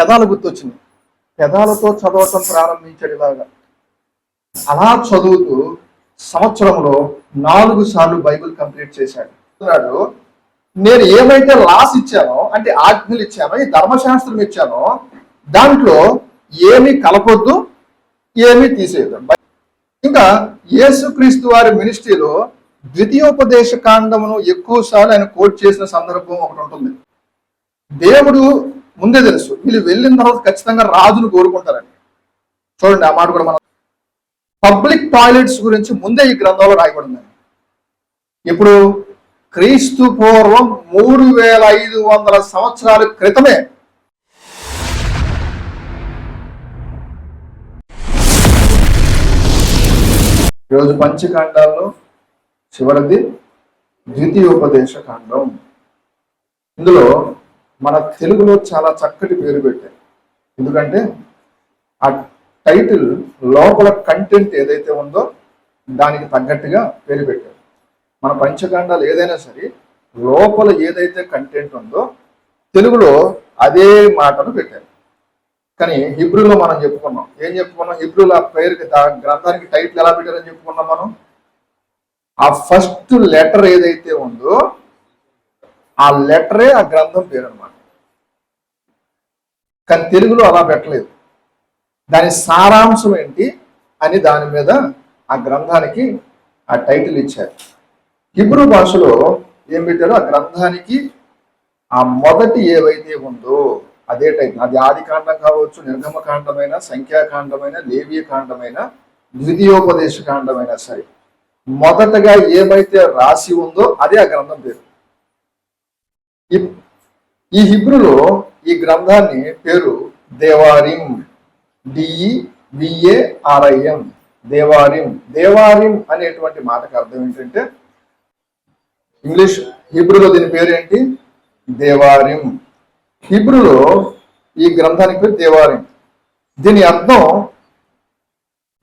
పెదాలు గుర్తొచ్చింది. పెదాలతో చదవటం ప్రారంభించాడు. ఇలాగా అలా చదువుతూ సంవత్సరంలో 4 సార్లు బైబిల్ కంప్లీట్ చేశాడు. నేను ఏమైతే లాస్ ఇచ్చానో, అంటే ఆజ్ఞలు ఇచ్చానో, ఈ ధర్మశాస్త్రం ఇచ్చానో, దాంట్లో ఏమీ కలపొద్దు, ఏమీ తీసేయద్దు. ఇంకా యేసుక్రీస్తు వారి మినిస్ట్రీలో ద్వితీయోపదేశ కాండమును ఎక్కువ సార్లు ఆయన కోట్ చేసిన సందర్భం ఒకటి ఉంటుంది. దేవుడు ముందే తెలుసు వీళ్ళు వెళ్ళిన తర్వాత ఖచ్చితంగా రాజును కోరుకుంటారని. చూడండి, ఆ మాట కూడా మనం పబ్లిక్ టాయిలెట్స్ గురించి ముందే ఈ గ్రంథంలో రాయబడింది. ఇప్పుడు క్రీస్తు పూర్వం 3500 సంవత్సరాల క్రితమే ఈరోజు పంచకాండాల్లో చివరిది ద్వితీయోపదేశ కాండం. ఇందులో మన తెలుగులో చాలా చక్కటి పేరు పెట్టారు. ఎందుకంటే ఆ టైటిల్ లోపల కంటెంట్ ఏదైతే ఉందో దానికి తగ్గట్టుగా పేరు పెట్టారు. మన పంచకాండాలు ఏదైనా సరే లోపల ఏదైతే కంటెంట్ ఉందో తెలుగులో అదే మాటను పెట్టారు. కానీ హిబ్రూలో మనం చెప్పుకున్నాం. ఏం చెప్పుకున్నాం? హిబ్రూలో ఆ పేరుకి గ్రంథానికి టైటిల్ ఎలా పెట్టారని చెప్పుకున్నాం మనం. ఆ ఫస్ట్ లెటర్ ఏదైతే ఉందో ఆ లెటరే ఆ గ్రంథం పేరు అన్నమాట. కానీ తెలుగులో అలా పెట్టలేదు. దాని సారాంశం ఏంటి అని దాని మీద ఆ గ్రంథానికి ఆ టైటిల్ ఇచ్చారు. హిబ్రూ భాషలో ఏం పెట్టారో ఆ గ్రంథానికి ఆ మొదటి ఏవైతే ఉందో అదే టైటిల్. అది ఆది కాండం కావచ్చు, నిర్గమ కాండమైన, సంఖ్యాకాండమైన, లేవీ కాండమైన, ద్వితీయోపదేశ కాండమైనా సరే మొదటగా ఏమైతే రాసి ఉందో అదే ఆ గ్రంథం పేరు. ఈ హిబ్రూలో ఈ గ్రంథాన్ని పేరు దేవారిం, DEVARIM, దేవారిం. దేవారిం అనేటువంటి మాటకు అర్థం ఏంటంటే, ఇంగ్లీష్ హిబ్రూలో దీని పేరు ఏంటి? దేవారిం. హిబ్రూలో ఈ గ్రంథానికి పేరు దేవారిం. దీని అర్థం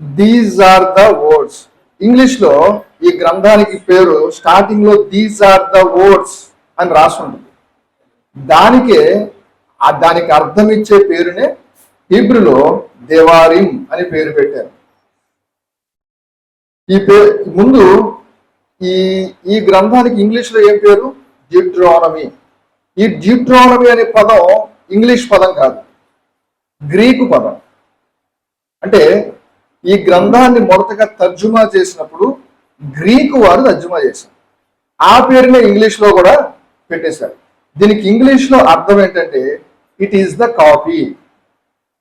these are the words. English లో ఈ గ్రంథానికి పేరు స్టార్టింగ్ లో దీస్ ఆర్ ద వర్డ్స్ అని రాసి ఉంటుంది. దానికి అర్థం ఇచ్చే పేరునే హిబ్రూలో దేవారిం అని పేరు పెట్టారు. ముందు ఈ గ్రంథానికి ఇంగ్లీష్ లో ఏం పేరు? డ్యూట్రానమీ. ఈ డ్యూట్రానమీ అనే పదం ఇంగ్లీష్ పదం కాదు, గ్రీకు పదం. అంటే ఈ గ్రంథాన్ని మొదటగా తర్జుమా చేసినప్పుడు గ్రీకు వారు తర్జుమా చేశారు. ఆ పేరునే ఇంగ్లీష్ లో కూడా పెట్టేశారు. దీనికి ఇంగ్లీష్ లో అర్థం ఏంటంటే ఇట్ ఈస్ ద కాపీ.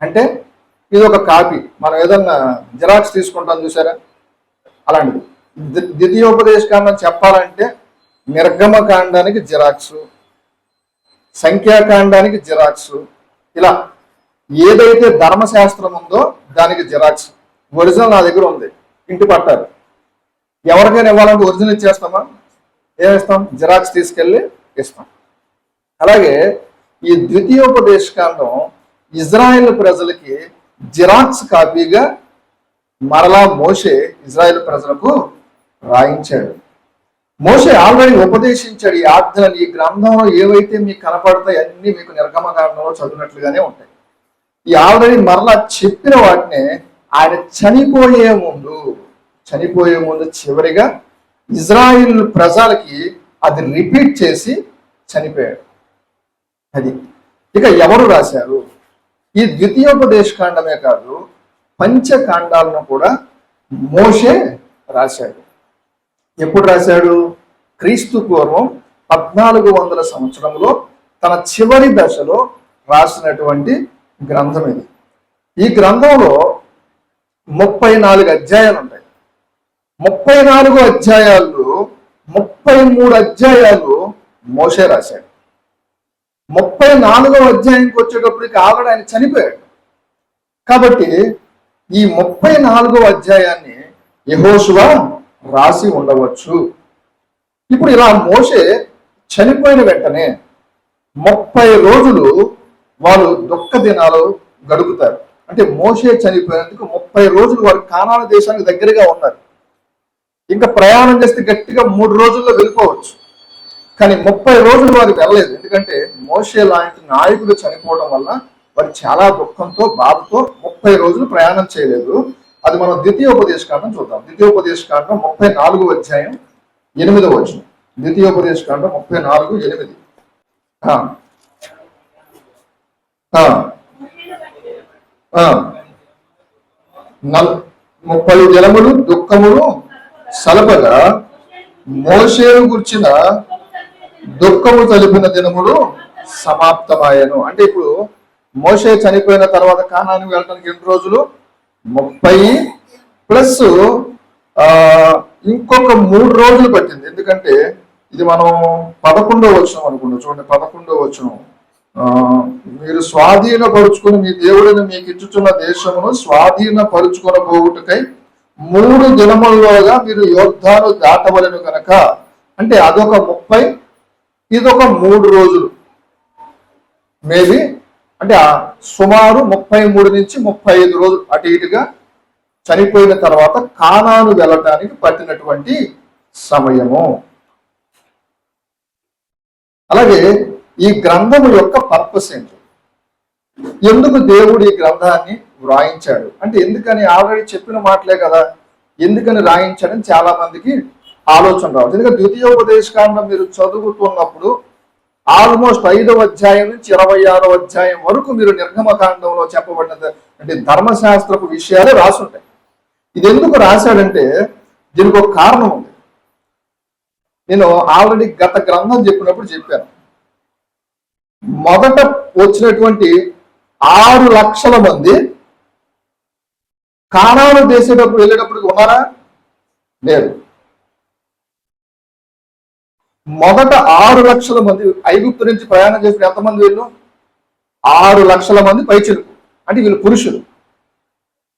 అంటే ఇది ఒక కాపీ. మనం ఏదన్నా జిరాక్స్ తీసుకుంటాం చూసారా, అలాంటిది. ద్వితీయోపదేశ కాండం చెప్పాలంటే నిర్గమ కాండానికి జిరాక్స్, సంఖ్యాకాండానికి జిరాక్స్, ఇలా ఏదైతే ధర్మశాస్త్రం ఉందో దానికి జిరాక్స్. ఒరిజినల్ నా దగ్గర ఉంది, ఇంటి పట్టారు. ఎవరికైనా ఇవ్వాలంటే ఒరిజినల్ ఇచ్చేస్తామా? ఏమిస్తాం? జిరాక్స్ తీసుకెళ్ళి ఇస్తాం. అలాగే ఈ ద్వితీయోపదేశ కాండం ఇజ్రాయెల్ ప్రజలకి జిరాక్స్ కాపీగా మరలా మోషే ఇజ్రాయెల్ ప్రజలకు రాయించాడు. మోషే ఆల్రెడీ ఉపదేశించాడు ఈ ఆజ్ఞలను. ఈ గ్రంథంలో ఏవైతే మీకు కనపడతాయి అన్ని మీకు నిర్గమకాండంలో చదివినట్లుగానే ఉంటాయి. ఈ ఆల్రెడీ మరలా చెప్పిన వాటిని ఆయన చనిపోయే ముందు చివరిగా ఇజ్రాయిల్ ప్రజలకి అది రిపీట్ చేసి చనిపోయాడు. అది ఇక ఎవరు రాశారు? ఈ ద్వితీయోపదేశ కాండమే కాదు, పంచకాండాలను కూడా మోషే రాశాడు. ఎప్పుడు రాశాడు? క్రీస్తు పూర్వం 1400 సంవత్సరంలో తన చివరి దశలో రాసినటువంటి గ్రంథం ఇది. ఈ గ్రంథంలో 34 అధ్యాయాలు ఉంటాయి. 34 అధ్యాయాలు 33 అధ్యాయాలు మోషే రాశాడు. 34వ అధ్యాయానికి వచ్చేటప్పటికి ఆల్రెడీ ఆయన చనిపోయాడు. కాబట్టి ఈ 34వ అధ్యాయాన్ని యెహోషువ రాసి ఉండవచ్చు. ఇప్పుడు ఇలా మోషే చనిపోయిన వెంటనే 30 రోజులు వాళ్ళు దుఃఖ దినాలు గడుపుతారు. అంటే మోషే చనిపోయినందుకు 30 రోజులు వారు కానాను దేశానికి దగ్గరగా ఉన్నారు. ఇంకా ప్రయాణం చేస్తే గట్టిగా 3 రోజుల్లో వెళ్ళిపోవచ్చు. కానీ 30 రోజులు వారు వెళ్ళలేదు. ఎందుకంటే మోషే లాంటి నాయకుడు చనిపోవడం వల్ల వారు చాలా దుఃఖంతో బాధతో 30 రోజులు ప్రయాణం చేయలేదు. అది మనం ద్వితీయోపదేశకాండం చూద్దాం. ద్వితీయోపదేశకాండం 34వ అధ్యాయం 8వ వచనం. ద్వితీయోపదేశకాండం 34:8. 30 దినములు దుఃఖములు సలపగా మోషేను గుర్చిన దుఃఖము తలిపిన దినములు సమాప్తమాయను. అంటే ఇప్పుడు మోషే చనిపోయిన తర్వాత కానానికి వెళ్ళడానికి ఎన్ని రోజులు? 30 ప్లస్ ఇంకొక 3 రోజులు పట్టింది. ఎందుకంటే ఇది మనం 11వ వచనం అనుకుంటాం. చూడండి, 11వ వచనం. మీరు స్వాధీనపరుచుకుని మీ దేవుడిని మీకు ఇచ్చుచున్న దేశమును స్వాధీనపరుచుకుని పోవుటకై 3 దినముల్లోగా మీరు యోర్దాను దాటవలెను కనుక, అంటే అదొక 30, ఇదొక 3 రోజులు మేబీ, అంటే సుమారు 33 నుంచి 35 రోజులు అటు ఇటుగా చనిపోయిన తర్వాత కానాను వెళ్ళటానికి పట్టినటువంటి సమయము. అలాగే ఈ గ్రంథము యొక్క పర్పస్ ఏంటి? ఎందుకు దేవుడు ఈ గ్రంథాన్ని వ్రాయించాడు అంటే, ఎందుకని ఆల్రెడీ చెప్పిన మాటలే కదా, ఎందుకని రాయించాడని చాలా మందికి ఆలోచన రావచ్చు. ఎందుకంటే ద్వితీయోపదేశకాండం మీరు చదువుతున్నప్పుడు ఆల్మోస్ట్ 5వ అధ్యాయం నుంచి 26వ అధ్యాయం వరకు మీరు నిర్గమకాండంలో చెప్పబడిన అంటే ధర్మశాస్త్రపు విషయాలే రాసుంటాయి. ఇది ఎందుకు రాశాడంటే దీనికి ఒక కారణం ఉంది. నేను ఆల్రెడీ గత గ్రంథం చెప్పినప్పుడు చెప్పాను. మొదట వచ్చినటువంటి 6 లక్షల మంది కానాను దేశేటప్పుడు వెళ్ళేటప్పుడు ఉన్నారా? లేరు. మొదట 6 లక్షల మంది ఐగుప్తు నుంచి ప్రయాణం చేసిన ఎంతమంది వీళ్ళు? 6 లక్షల మంది పైచిలుకు, అంటే వీళ్ళు పురుషులు.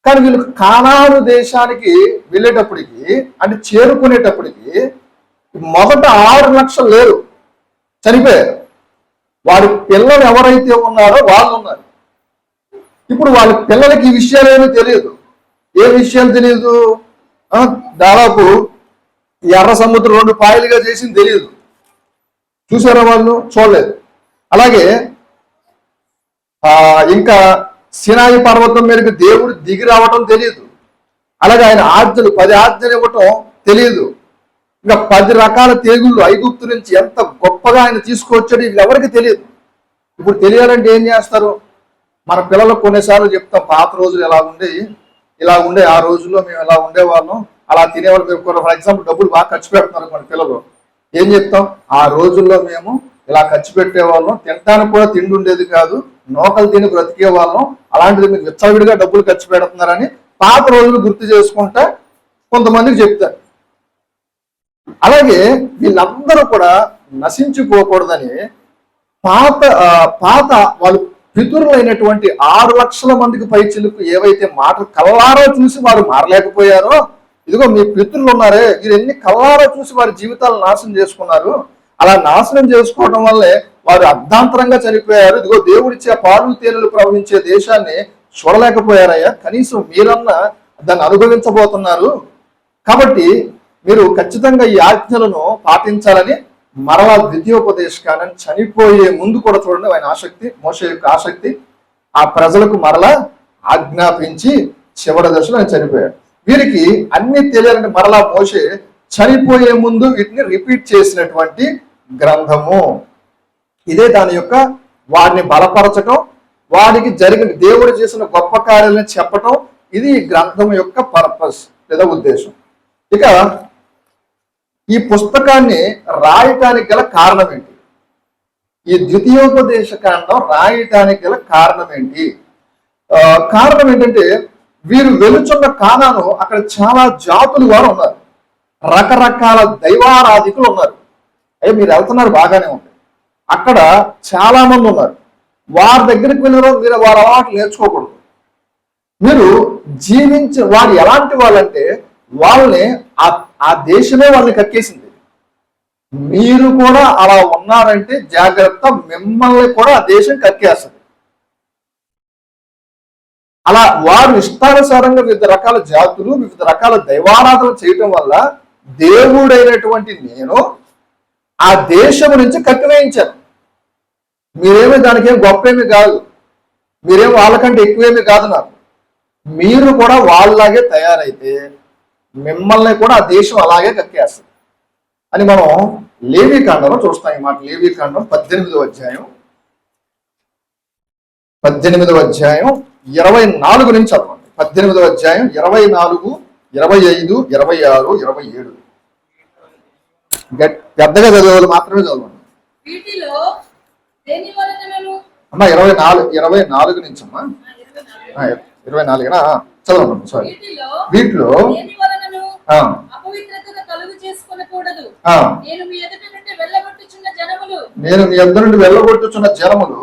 కానీ వీళ్ళు కానాను దేశానికి వెళ్ళేటప్పటికి అంటే చేరుకునేటప్పటికి మొదట 6 లక్షలు లేరు, చనిపోయారు. వారి పిల్లలు ఎవరైతే ఉన్నారో వాళ్ళు ఉన్నారు. ఇప్పుడు వాళ్ళ పిల్లలకి ఈ విషయాలు ఏమీ తెలియదు. ఏ విషయాలు తెలియదు? దాదాపు ఎర్ర సముద్రం 2 పాయలుగా చేసింది తెలియదు. చూసారా? వాళ్ళు చూడలేదు. అలాగే ఇంకా సినాయి పర్వతం మీదకి దేవుడు దిగి రావటం తెలియదు. అలాగే ఆయన ఆజ్ఞలు 10 ఆజ్ఞలు ఇవ్వటం తెలియదు. ఇంకా 10 రకాల తెగుళ్ళు ఐగుప్తు నుంచి ఎంత గొప్పగా ఆయన తీసుకొచ్చాడు ఇది ఎవరికి తెలియదు. ఇప్పుడు తెలియాలంటే ఏం చేస్తారు? మన పిల్లలకు కొన్నిసార్లు చెప్తాం, పాత రోజులు ఎలా ఉండేవి, ఇలా ఉండే, ఆ రోజుల్లో మేము ఎలా ఉండేవాళ్ళం, అలా తినేవాళ్ళు. ఫర్ ఎగ్జాంపుల్ డబ్బులు బాగా ఖర్చు పెడుతున్నారు మన పిల్లలు, ఏం చెప్తాం? ఆ రోజుల్లో మేము ఇలా ఖర్చు పెట్టేవాళ్ళం, తినడానికి కూడా తిండి ఉండేది కాదు, నోకలు తిని బ్రతికే వాళ్ళం, అలాంటిది మీరు విచ్చలవిడిగా డబ్బులు ఖర్చు పెడుతున్నారని పాత రోజులు గుర్తు చేసుకుంటా కొంతమందికి చెప్తారు. అలాగే వీళ్ళందరూ కూడా నశించిపోకూడదని పాత వాళ్ళు పితరులైనటువంటి 6 లక్షల మందికి పైచిలుకు ఏవైతే మాటలు కల్లారో చూసి వారు మారలేకపోయారో, ఇదిగో మీ పితరులు ఉన్నారే, వీరు ఎన్ని కల్లారో చూసి వారి జీవితాలు నాశనం చేసుకున్నారు, అలా నాశనం చేసుకోవడం వల్లే వారు అర్ధాంతరంగా చనిపోయారు. ఇదిగో దేవుడిచ్చే పాలు తేనెలు ప్రవహించే దేశాన్ని చూడలేకపోయారయ్యా, కనీసం మీరన్నా దాన్ని అనుభవించబోతున్నారు. కాబట్టి మీరు ఖచ్చితంగా ఈ ఆజ్ఞలను పాటించాలని మరలా ద్వితీయోపదేశకాండం చనిపోయే ముందు కూడా చూడండి ఆయన ఆసక్తి, మోషే యొక్క ఆసక్తి ఆ ప్రజలకు మరలా ఆజ్ఞాపించి చివరి దశలో ఆయన చనిపోయాడు. వీరికి అన్ని తెలియాలంటే మరలా మోషే చనిపోయే ముందు వీటిని రిపీట్ చేసినటువంటి గ్రంథము ఇదే. దాని యొక్క వాడిని బలపరచటం, వాడికి జరిగిన దేవుడు చేసిన గొప్ప కార్యాలను చెప్పటం, ఇది గ్రంథం యొక్క పర్పస్ లేదా ఉద్దేశం. ఇక ఈ పుస్తకాన్ని రాయటానికి గల కారణం ఏంటి? ఈ ద్వితీయోపదేశకాండం రాయటానికి గల కారణం ఏంటి? కారణం ఏంటంటే వీరు వెలుచున్న కానాను అక్కడ చాలా జాతులు వారు ఉన్నారు, రకరకాల దైవారాధికులు ఉన్నారు. అయ్యో మీరు వెళ్తున్నారు బాగానే ఉంది, అక్కడ చాలా మంది ఉన్నారు. వారి దగ్గరికి వెళ్ళిన మీరు వారి అలవాట్లు నేర్చుకోకూడదు. మీరు వారు ఎలాంటి వాళ్ళంటే వాళ్ళని ఆ దేశమే వాళ్ళని కక్కేసింది. మీరు కూడా అలా ఉన్నారంటే జాగ్రత్త, మిమ్మల్ని కూడా ఆ దేశం కక్కేస్తుంది. అలా వారు ఇష్టానుసారంగా వివిధ రకాల జాతులు వివిధ రకాల దైవారాధన చేయటం వల్ల దేవుడైనటువంటి నేను ఆ దేశం నుంచి కట్టివేయించాను. మీరేమీ దానికి ఏం గొప్ప ఏమి కాదు. మీరేం వాళ్ళకంటే ఎక్కువేమీ కాదు నాకు. మీరు కూడా వాళ్ళలాగే తయారైతే మిమ్మల్ని కూడా ఆ దేశం అలాగే కక్కేస్తుంది అని మనం లేవీకాండంలో చూస్తాం. ఈ మాట లేవీకాండం 18వ అధ్యాయం 24 నుంచి చదవండి. 18వ అధ్యాయం 24, 25, 26, 27. పెద్దగా చదివేవాళ్ళు మాత్రమే చదవండి అమ్మా. 24 నుంచి అమ్మా. 24 చదవండి. సారీ. వీటిలో నేను మీ ఎదుట నుండి వెళ్ళగొట్టుచున్న జనములు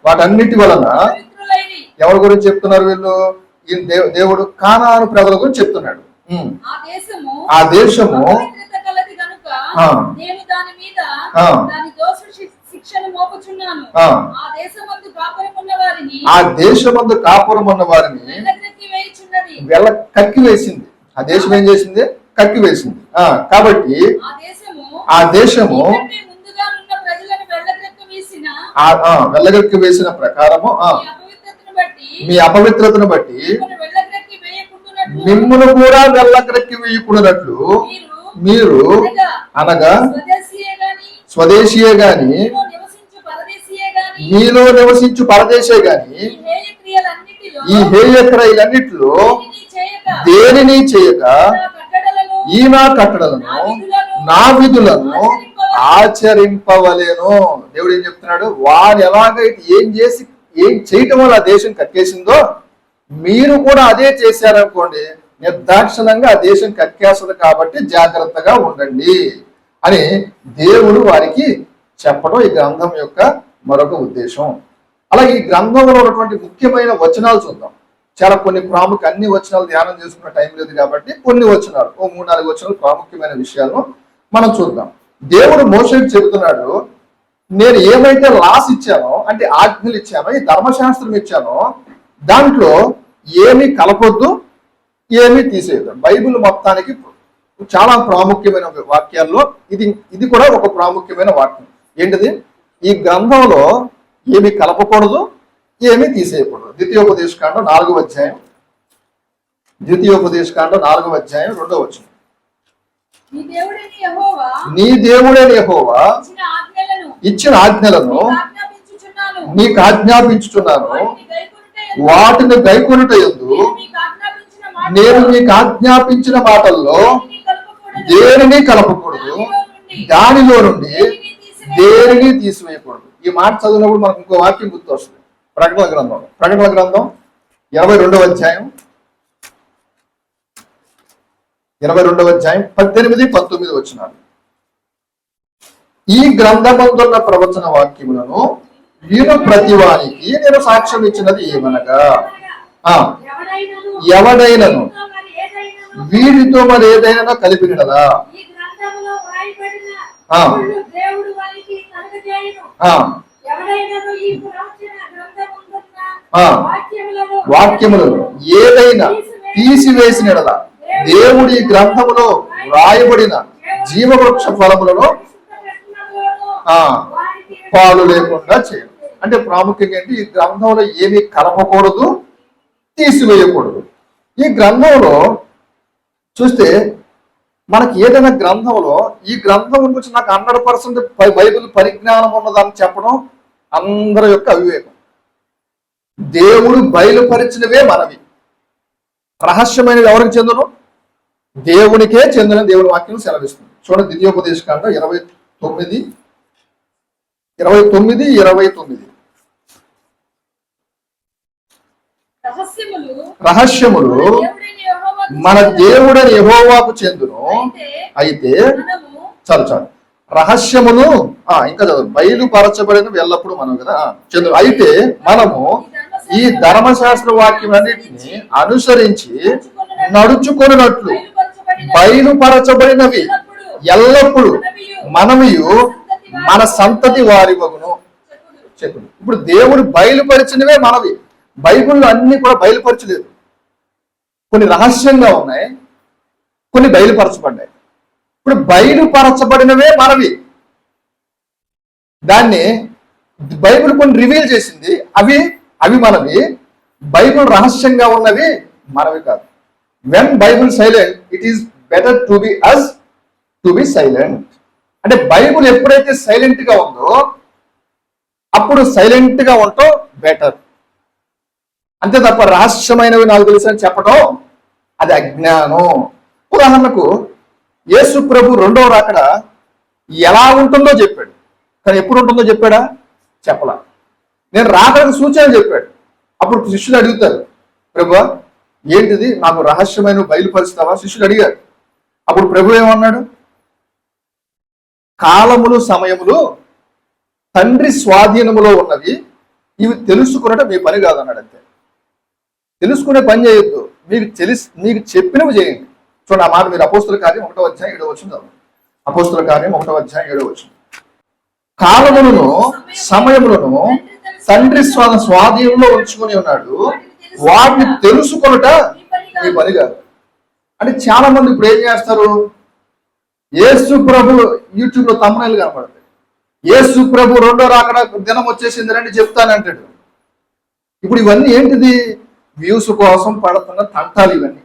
వాటన్నిటి వలన ఎవరి గురించి చెప్తున్నారు వీళ్ళు? దేవుడు కానాను ప్రజల గురించి చెప్తున్నాడు. ఆ దేశము ఆ దేశమందు కాపురం ఉన్న వారిని కక్కి వేసింది. ఆ దేశం ఏం చేసింది? కక్కి వేసింది. కాబట్టి ఆ దేశము వెళ్ళగక్కి వేసిన ప్రకారము మీ అపవిత్రతను బట్టి మిమ్మును కూడా వెళ్ళగక్కి వేయకున్నట్లు మీరు అనగా స్వదేశీయే గాని మీలో నివసించు పరదేశే గాని ఈ హేయ క్రియలన్నిటిలో దేనిని చేయక ఈ నా కట్టడలను నా విధులను ఆచరింపవలేను. దేవుడు ఏం చెప్తున్నాడు? వారు ఎలాగైతే ఏం చేయటం వల్ల ఆ దేశం కక్కేసిందో మీరు కూడా అదే చేశారనుకోండి, నిర్దాక్షిణంగా ఆ దేశం కక్కేస్తుంది. కాబట్టి జాగ్రత్తగా ఉండండి అని దేవుడు వారికి చెప్పడం ఈ గ్రంథం యొక్క మరొక ఉద్దేశం. అలాగే ఈ గ్రంథంలో ఉన్నటువంటి ముఖ్యమైన వచనాలు చూద్దాం. చాలా కొన్ని అన్ని వచనాలు ధ్యానం చేసుకున్న టైం లేదు కాబట్టి కొన్ని వచనాలు, 3-4 వచనాలు ప్రాముఖ్యమైన విషయాలను మనం చూద్దాం. దేవుడు మోషేకి చెబుతున్నాడు, నేను ఏమైతే లాస్ ఇచ్చానో, అంటే ఆజ్ఞలు ఇచ్చానో, ఈ ధర్మశాస్త్రం ఇచ్చానో దాంట్లో ఏమీ కలపొద్దు, ఏమీ తీసేయద్దు. బైబిల్ మొత్తానికి చాలా ప్రాముఖ్యమైన వాక్యాల్లో ఇది కూడా ఒక ప్రాముఖ్యమైన వాక్యం. ఏంటిది? ఈ గ్రంథంలో ఏమీ కలపకూడదు, ఏమీ తీసేయకూడదు. ద్వితీయోపదేశకాండం 4వ అధ్యాయం 2వ వచనం. నీ దేవుడైన యెహోవా ఇచ్చిన ఆజ్ఞలను నీకు ఆజ్ఞాపించుచున్నాను, వాటిని గైకొనుట యందు నేను మీకు ఆజ్ఞాపించిన మాటల్లో దేనిని కలపకూడదు, దానిలో నుండి దేనిని తీసివేయకూడదు. ఈ మాట చదివినప్పుడు మనకు ఇంకో వాక్యం గుర్తు వస్తుంది. ప్రకటన గ్రంథం 22వ అధ్యాయం 18-19 వచనాలు. ఈ గ్రంథమందున్న ప్రవచన వాక్యములను వీరు ప్రతివానికి నేను సాక్ష్యం ఇచ్చినది ఏమనగా, ఎవడైనను వీరితో మరి ఏదైనా కలిపినదా వాక్యములను ఏదైనా తీసివేసినదా దేవుడి గ్రంథములో రాయబడిన జీవవృక్ష ఫలములలో పాలు లేకుండా చేయడం. అంటే ప్రాముఖ్యంగా ఏంటి? ఈ గ్రంథంలో ఏమీ కలపకూడదు, తీసివేయకూడదు. ఈ గ్రంథంలో చూస్తే మనకి ఏదైనా గ్రంథంలో ఈ గ్రంథం గురించి నాకు 100% బైబిల్ పరిజ్ఞానం ఉన్నదని చెప్పడం అందరి యొక్క అవివేకం. దేవుడు బయలుపరిచినవే మనవి. రహస్యమైనవి ఎవరికి చెందును? దేవునికే చెందిన దేవుని వాక్యం సెలవిస్తుంది. చూడండి, ద్వితీయోపదేశకాండం 29, 29. రహస్యములు మన దేవుడని యెహోవాకు చెందును. అయితే చాలు రహస్యములు ఇంకా బయలుపరచబడినవి ఎల్లప్పుడూ మనం కదా చెందును. అయితే మనము ఈ ధర్మశాస్త్ర వాక్యం అన్నిటిని అనుసరించి నడుచుకొనున్నట్లు బయలుపరచబడినవి ఎల్లప్పుడూ మనమియు మన సంతతి వారి వగును. చెప్పండి. ఇప్పుడు దేవుడు బయలుపరిచినవే మనవి. బైబిల్లో అన్ని కూడా బయలుపరచలేదు. కొన్ని రహస్యంగా ఉన్నాయి, కొన్ని బయలుపరచబడ్డాయి. ఇప్పుడు బయలుపరచబడినవే మనవి. దాన్ని బైబిల్ కొన్ని రివీల్ చేసింది, అవి అవి మనవి, బైబిల్ రహస్యంగా ఉన్నవి మనవి కాదు. When Bible silent, it is better to be as to be silent. అంటే బైబిల్ ఎప్పుడైతే సైలెంట్ గా ఉందో అప్పుడు సైలెంట్ గా ఉండటం బెటర్. అంతే తప్ప రహస్యమైనవి నాకు తెలుసు అని చెప్పడం అది అజ్ఞానం. ఉదాహరణకు యేసు ప్రభు రెండవ రాకడ ఎలా ఉంటుందో చెప్పాడు, కానీ ఎప్పుడు ఉంటుందో చెప్పాడా? చెప్పలా. నేను రాకడకు సూచన చెప్పాడు. అప్పుడు శిష్యులు అడుగుతారు, ప్రభు ఏంటిది, నాకు రహస్యమైన బయలుపరుస్తావా? శిష్యులు అడిగారు. అప్పుడు ప్రభు ఏమన్నాడు? కాలములు సమయములు తండ్రి స్వాధీనములో ఉన్నవి, ఇవి తెలుసుకున్నట్టు మీ పని కాదన్నాడు. అంతే. తెలుసుకునే పని చేయొద్దు, మీకు చెప్పినవి చేయండి. చూడండి ఆ మాట మీరు అపోస్తుల కార్యం 1:7 అపోస్తుల కార్యం 1:7. కాలములను సమయములను తండ్రి స్వాధీనంలో ఉంచుకొని ఉన్నాడు, వాటిని తెలుసుకొనుట మీ పని కాదు. అంటే చాలా మంది ఇప్పుడు ఏం చేస్తారు, యేసు ప్రభు యూట్యూబ్ లో తమ్ముళ్ళు కనపడతాయి, యేసు ప్రభు రెండో రాకడ దినం వచ్చేసింది రండి చెప్తానంటాడు. ఇప్పుడు ఇవన్నీ ఏంటిది? వ్యూస్ కోసం పడుతున్న తంటాలు ఇవన్నీ.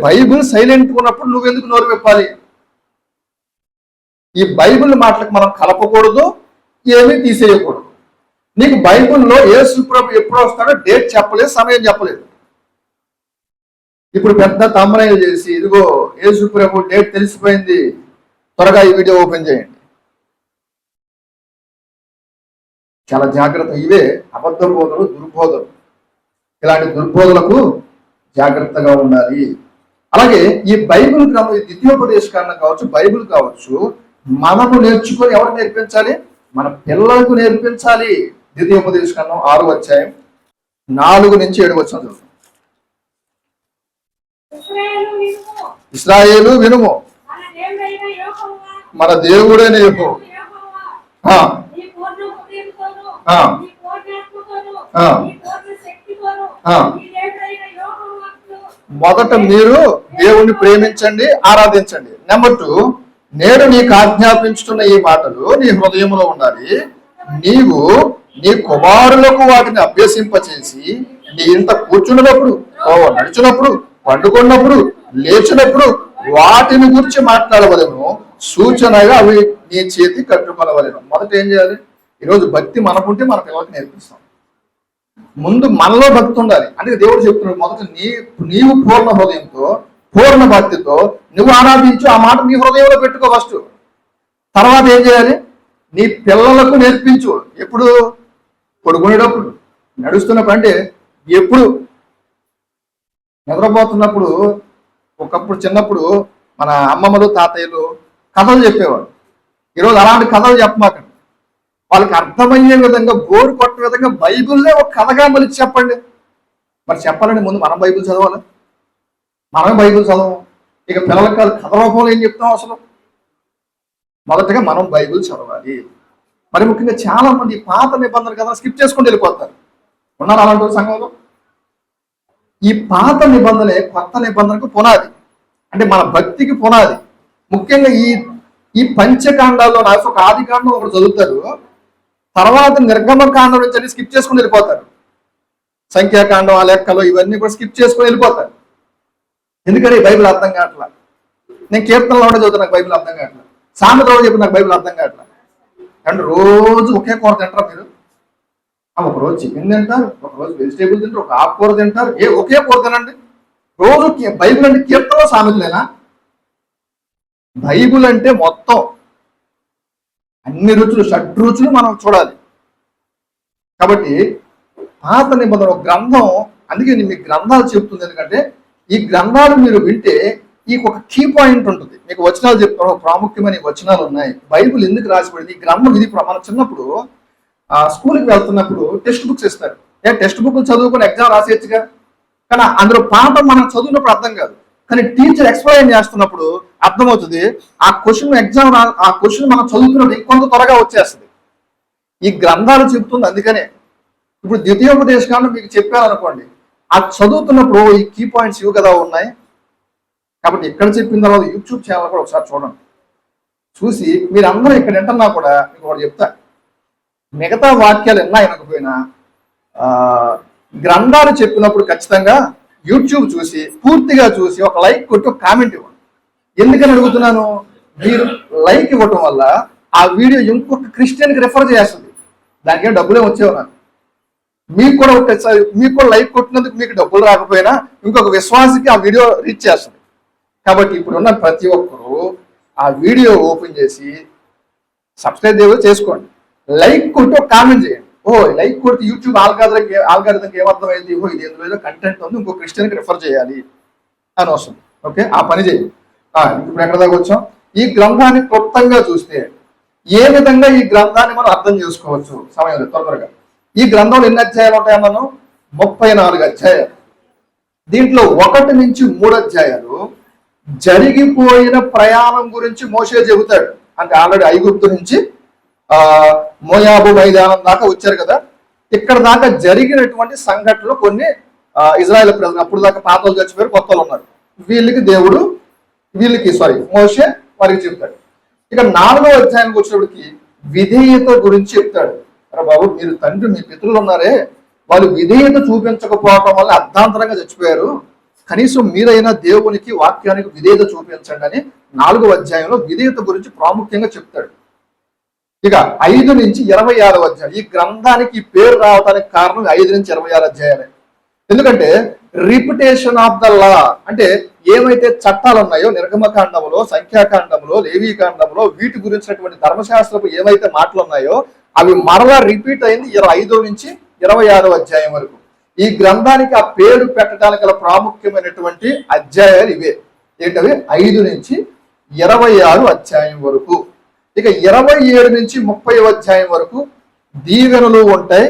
బైబిల్ సైలెంట్ ఉన్నప్పుడు నువ్వెందుకు నోరు విప్పాలి? ఈ బైబిల్ మాటలకు మనం కలపకూడదు, ఏమీ తీసేయకూడదు. నీకు బైబిల్లో యేసు ప్రభు ఎప్పుడు వస్తాడో డేట్ చెప్పలేదు, సమయం చెప్పలేదు. ఇప్పుడు పెద్ద తమ్ముళ్ళు చేసి, ఇదిగో యేసు ప్రభు డేట్ తెలిసిపోయింది, త్వరగా ఈ వీడియో ఓపెన్ చేయండి. చాలా జాగ్రత్త. ఇవే అబద్ధ బోధలు, దుర్బోధలు. ఇలాంటి దుర్బోధలకు జాగ్రత్తగా ఉండాలి. అలాగే ఈ బైబిల్ గ్రంథం, ఈ ద్వితీయోపదేశకాండం కావచ్చు, బైబిల్ కావచ్చు, మనము నేర్చుకొని ఎవరు నేర్పించాలి? మన పిల్లలకు నేర్పించాలి. ద్వితీయోపదేశకాండం 6:4-7. ఇశ్రాయేలు వినుము, మన దేవుడైన యెహోవా మొదట మీరు దేవుణ్ణి ప్రేమించండి, ఆరాధించండి. నెంబర్ 2, నేను నీకు ఆజ్ఞాపించుతున్న ఈ మాటలు నీ హృదయంలో ఉండాలి. నీవు నీ కుమారులకు వాటిని అభ్యసింపచేసి నీ ఇంట కూర్చున్నప్పుడు, నడిచినప్పుడు, పండుకున్నప్పుడు, లేచినప్పుడు వాటిని గురించి మాట్లాడవలను. సూచనగా అవి నీ చేతి కట్టుకొనవలను. మొదట ఏం చేయాలి? ఈరోజు భక్తి మనకుంటే మన పిల్లలకి నేర్పిస్తాం. ముందు మనలో భక్తి ఉండాలి. అంటే దేవుడు చెప్తున్నాడు, మొదట నీవు పూర్ణ హృదయంతో, పూర్ణ భక్తితో నువ్వు ఆరాధించు. ఆ మాట నీ హృదయంలో పెట్టుకో ఫస్ట్. తర్వాత ఏం చేయాలి? నీ పిల్లలకు నేర్పించు. ఎప్పుడు? పడుకునేటప్పుడు, నడుస్తున్నప్పుడు. అంటే ఎప్పుడు? నిద్రపోతున్నప్పుడు. ఒకప్పుడు చిన్నప్పుడు మన అమ్మమ్మలు, తాతయ్యలు కథలు చెప్పేవాడు. ఈరోజు అలాంటి కథలు చెప్పమాకండి. వాళ్ళకి అర్థమయ్యే విధంగా, బోరు కొట్టే విధంగా బైబిల్నే ఒక కథగా మళ్ళీ చెప్పండి. మరి చెప్పాలంటే ముందు మనం బైబిల్ చదవాలి. మనమే బైబిల్ చదవం. ఇక పిల్లలకి కథ రూపంలో ఏం చెప్తాం? అసలు మొదటగా మనం బైబిల్ చదవాలి. మరి ముఖ్యంగా చాలా మంది పాత నిబంధనలు కదా స్కిప్ చేసుకుంటూ వెళ్ళిపోతారు. ఉన్నారు అలాంటి సంఘంలో. ఈ పాత నిబంధనలే కొత్త నిబంధనకు పునాది. అంటే మన భక్తికి పునాది. ముఖ్యంగా ఈ పంచకాండాల్లో నాకు ఒక ఆది కాండం ఒకటి చదువుతారు, తర్వాత నిర్గమకాండం నుంచి స్కిప్ చేసుకుని వెళ్ళిపోతారు. సంఖ్యాకాండం, ఆ లెక్కలు ఇవన్నీ కూడా స్కిప్ చేసుకుని వెళ్ళిపోతారు. ఎందుకంటే ఈ బైబిల్ అర్థం కావట్లా. నేను కీర్తనలో కూడా చదువుతాను, నాకు బైబిల్ అర్థం కావట్లా. సామెతలో చెప్పి నాకు బైబిల్ అర్థం కావట్లా. అంటే రోజు ఒకే కూర తింటారా మీరు? ఒకరోజు చికెన్ తింటారు, ఒకరోజు వెజిటేబుల్ తింటారు, ఒక ఆకుకూర తింటారు. ఒకే కూర తినండి రోజు. బైబిల్ అంటే కీర్తనలో సామెతలేనా? బైబిల్ అంటే మొత్తం అన్ని రుచులు, షడ్రుచులు మనం చూడాలి. కాబట్టి పాత నిబంధన ఒక గ్రంథం, అందుకే మీకు గ్రంథాలు చెప్తుంది. ఎందుకంటే ఈ గ్రంథాలు మీరు వింటే ఈ ఒక కీ పాయింట్ ఉంటుంది. మీకు వచనాలు చెప్తాను, ప్రాముఖ్యమైన వచనాలు ఉన్నాయి. బైబిల్ ఎందుకు రాసిపడింది? ఈ గ్రంథం ఇది. మనం చిన్నప్పుడు స్కూల్కి వెళ్తున్నప్పుడు టెక్స్ట్ బుక్స్ ఇస్తారు. టెక్స్ట్ బుక్లు చదువుకొని ఎగ్జామ్ రాసేయచ్చుగా. కానీ అందులో పాఠం మనం చదివినప్పుడు అర్థం కాదు, కానీ టీచర్ ఎక్స్ప్లెయిన్ చేస్తున్నప్పుడు అర్థమవుతుంది. ఆ క్వశ్చన్ ఎగ్జామ్, ఆ క్వశ్చన్ మనం చదువుతున్నప్పుడు ఇంకొంత త్వరగా వచ్చేస్తుంది. ఈ గ్రంథాలు చెప్తుంది. అందుకనే ఇప్పుడు ద్వితీయోపదేశకాండం మీకు చెప్పాలనుకోండి, ఆ చదువుతున్నప్పుడు ఈ కీ పాయింట్స్ ఇవి కదా ఉన్నాయి. కాబట్టి ఇక్కడ చెప్పిన తర్వాత యూట్యూబ్ ఛానల్ కూడా ఒకసారి చూడండి. చూసి మీరందరూ ఇక్కడ వింటున్నా కూడా మీకు ఒకటి చెప్తా. మిగతా వాక్యాలు ఎన్నా వినకపోయినా గ్రంథాలు చెప్పినప్పుడు ఖచ్చితంగా యూట్యూబ్ చూసి పూర్తిగా చూసి ఒక లైక్ కొట్టి ఒక కామెంట్ ఇవ్వండి. ఎందుకని అడుగుతున్నాను, మీరు లైక్ ఇవ్వటం వల్ల ఆ వీడియో ఇంకొక క్రిస్టియన్కి రిఫర్ చేస్తుంది. దానికి ఏం డబ్బులే వచ్చేవి నాకు. మీకు కూడా లైక్ కొట్టినందుకు మీకు డబ్బులు రాకపోయినా ఇంకొక విశ్వాసికి ఆ వీడియో రీచ్ చేస్తుంది. కాబట్టి ఇప్పుడున్న ప్రతి ఒక్కరూ ఆ వీడియో ఓపెన్ చేసి సబ్స్క్రైబ్ చేసుకోండి, లైక్ కొట్టి ఒక కామెంట్ చేయండి. లైక్ కొడితే యూట్యూబ్ ఆల్గారిథంకి ఏమర్థమైంది, ఇది ఎందులో కంటెంట్ ఉంది, ఇంకో క్రిస్టియన్కి రిఫర్ చేయాలి అని వస్తుంది. ఓకే, ఆ పని చేయండి. ఇప్పుడు ఎక్కడ దాకా వచ్చాం? ఈ గ్రంథాన్ని క్లుప్తంగా చూస్తే ఏ విధంగా ఈ గ్రంథాన్ని మనం అర్థం చేసుకోవచ్చు సమయం త్వరగా. ఈ గ్రంథంలో ఎన్ని అధ్యాయాలు ఉంటాయన్నాను? 34 అధ్యాయాలు. దీంట్లో 1 నుంచి 3 అధ్యాయాలు జరిగిపోయిన ప్రయాణం గురించి మోషే చెబుతాడు. అంటే ఆల్రెడీ ఐగుప్తు నుంచి మోయాబు మైదానం దాకా వచ్చారు కదా, ఇక్కడ దాకా జరిగినటువంటి సంఘటనలు కొన్ని ఇజ్రాయెల్ ప్రజలు, అప్పుడు దాకా పాతలు చచ్చిపోయారు, కొత్తలు ఉన్నారు, మోషే వారికి చెప్తాడు. ఇక 4వ అధ్యాయానికి వచ్చినప్పటికి విధేయత గురించి చెప్తాడు. అరే బాబు, మీరు తండ్రి మీ పితరులు ఉన్నారే, వాళ్ళు విధేయత చూపించకపోవటం వల్ల అర్ధాంతరంగా చచ్చిపోయారు, కనీసం మీరైనా దేవునికి వాక్యానికి విధేయత చూపించండి అని 4వ అధ్యాయంలో విధేయత గురించి ప్రాముఖ్యంగా చెప్తాడు. ఇక 5 నుంచి 26వ అధ్యాయం, ఈ గ్రంథానికి పేరు రావడానికి కారణం 5 నుంచి 26 అధ్యాయాలే. ఎందుకంటే రిపిటేషన్ ఆఫ్ ద లా, అంటే ఏమైతే చట్టాలు ఉన్నాయో నిర్గమకాండంలో, సంఖ్యాకాండంలో, లేవీకాండంలో, వీటి గురించినటువంటి ధర్మశాస్త్రపు ఏమైతే మాటలు ఉన్నాయో అవి మరలా రిపీట్ అయింది 5 నుంచి 26వ అధ్యాయం వరకు. ఈ గ్రంథానికి ఆ పేరు పెట్టడానికి గల ప్రాముఖ్యమైనటువంటి అధ్యాయాలు ఇవే. ఏంటవి? 5 నుంచి 26 అధ్యాయం వరకు. ఇక 27 నుంచి 30వ అధ్యాయం వరకు దీవెనలు ఉంటాయి,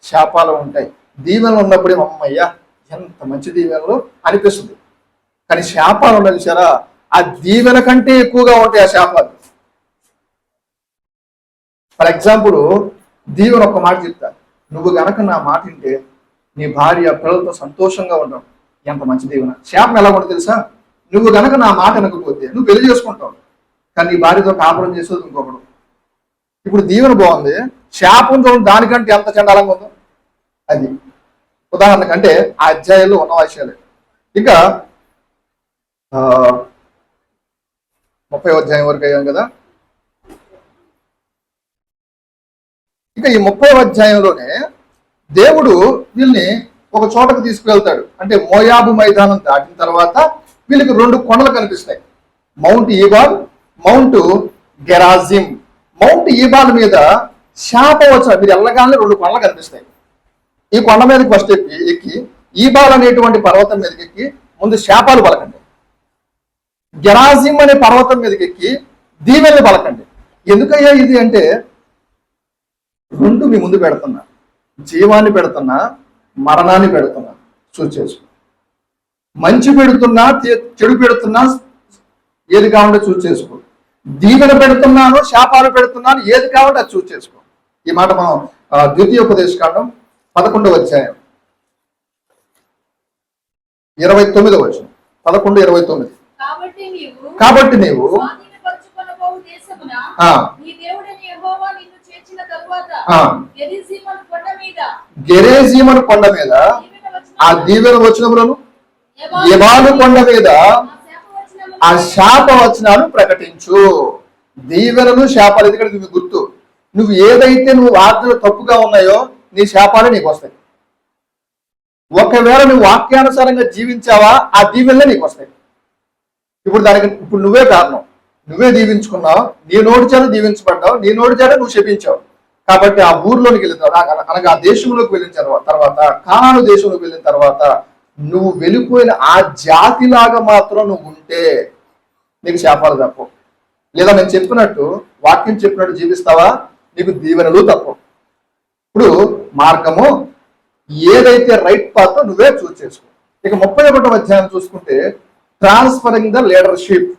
శాపాలు ఉంటాయి. దీవెనలు ఉన్నప్పుడే అమ్మయ్య ఎంత మంచి దీవెనలు అనిపిస్తుంది, కానీ శాపాలు ఉన్నది సరే ఆ దీవెన కంటే ఎక్కువగా ఉంటాయి ఆ శాపాలు. ఫర్ ఎగ్జాంపుల్, దీవెన ఒక మాట చెప్తా, నువ్వు గనక నా మాట వింటే నీ భార్య పిల్లలతో సంతోషంగా ఉండవు, ఎంత మంచి దీవెన. శాపం ఎలా ఉంటుంది తెలుసా? నువ్వు గనక నా మాట వినకపోతే నువ్వు పెళ్లి చేసుకుంటావు, కానీ నీ భార్యతో కాపురం చేసేది ఇంకొకడు. ఇప్పుడు దీవెన బాగుంది, శాపం చూడండి దానికంటే ఎంత చండాలంగా ఉందో. అది ఉదాహరణకంటే ఆ అధ్యాయంలో ఉన్న విషయాలే. ఇక 30వ అధ్యాయం వరకు అయ్యాం కదా. ఇక ఈ 30వ అధ్యాయంలోనే దేవుడు వీళ్ళని ఒక చోటకు తీసుకువెళ్తాడు. అంటే మోయాబు మైదానం దాటిన తర్వాత వీళ్ళకి 2 కొండలు కనిపిస్తాయి, మౌంట్ ఈబాల్, మౌంట్ గెరాజిం. మౌంట్ ఈబాల్ మీద శాపవచనం, మీరు వెళ్ళగానే 2 కొండలు కనిపిస్తాయి. ఈ కొండ మీదకి ఫస్ట్ ఎక్కి ఈబాల్ అనేటువంటి పర్వతం మీదకి ఎక్కి ముందు శాపాలు పలకండి, గెరాజిం అనే పర్వతం మీదకి ఎక్కి దీవెనలు పలకండి. ఎందుకయ్యా ఇది అంటే 2 మీ ముందు పెడుతున్నా, జీవాన్ని పెడుతున్నా, మరణాన్ని పెడుతున్నా, చూసి చేసుకో. మంచి పెడుతున్నా, చెడు పెడుతున్నా, ఏది కావాలంటే చూసి చేసుకో. దీవెన పెడుతున్నాను, శాపాలు పెడుతున్నాను, ఏది కావాలంటే అది చూసి చేసుకో. ఈ మాట మనం ద్వితీయోపదేశకాండం 11వ అధ్యాయం 29వ వచనం, 11:29. కాబట్టి నీవు గెరేజీమను కొండ మీద ఆ దీవెన వచనములను, ఎబాలు కొండ మీద ఆ శాప వచనాలు ప్రకటించు. దీవెనలు, శాపాలు. ఎందుకంటే నువ్వు గుర్తు, నువ్వు ఏదైతే నువ్వు ఆజ్ఞలు తప్పుగా ఉన్నాయో నీ శాపాలు నీకు వస్తాయి. ఒకవేళ నువ్వు వాక్యానుసారంగా జీవించావా ఆ దీవెనలే నీకు వస్తాయి. ఇప్పుడు నువ్వే కారణం, నువ్వే దీవించుకున్నావు, నీ నోటి చేత దీవించబడ్డావు, నీ నోటి చేత నువ్వు శపించావు. కాబట్టి ఆ ఊర్లోనికి వెళ్ళిన తర్వాత, అనగా ఆ దేశంలోకి వెళ్ళిన తర్వాత, కానాను దేశంలోకి వెళ్ళిన తర్వాత నువ్వు వెళ్ళిపోయిన ఆ జాతిలాగా మాత్రం నువ్వు ఉంటే నీకు శాపాలు తప్పవు. లేదా నేను చెప్పినట్టు, వాక్యం చెప్పినట్టు జీవిస్తావా, నీకు దీవెనలు తప్పవు. ఇప్పుడు మార్గము ఏదైతే రైట్ పాత్ నువ్వే చూస్ చేసుకో. ఇక 31వ అధ్యాయం చూసుకుంటే ట్రాన్స్ఫరింగ్ ద లీడర్షిప్.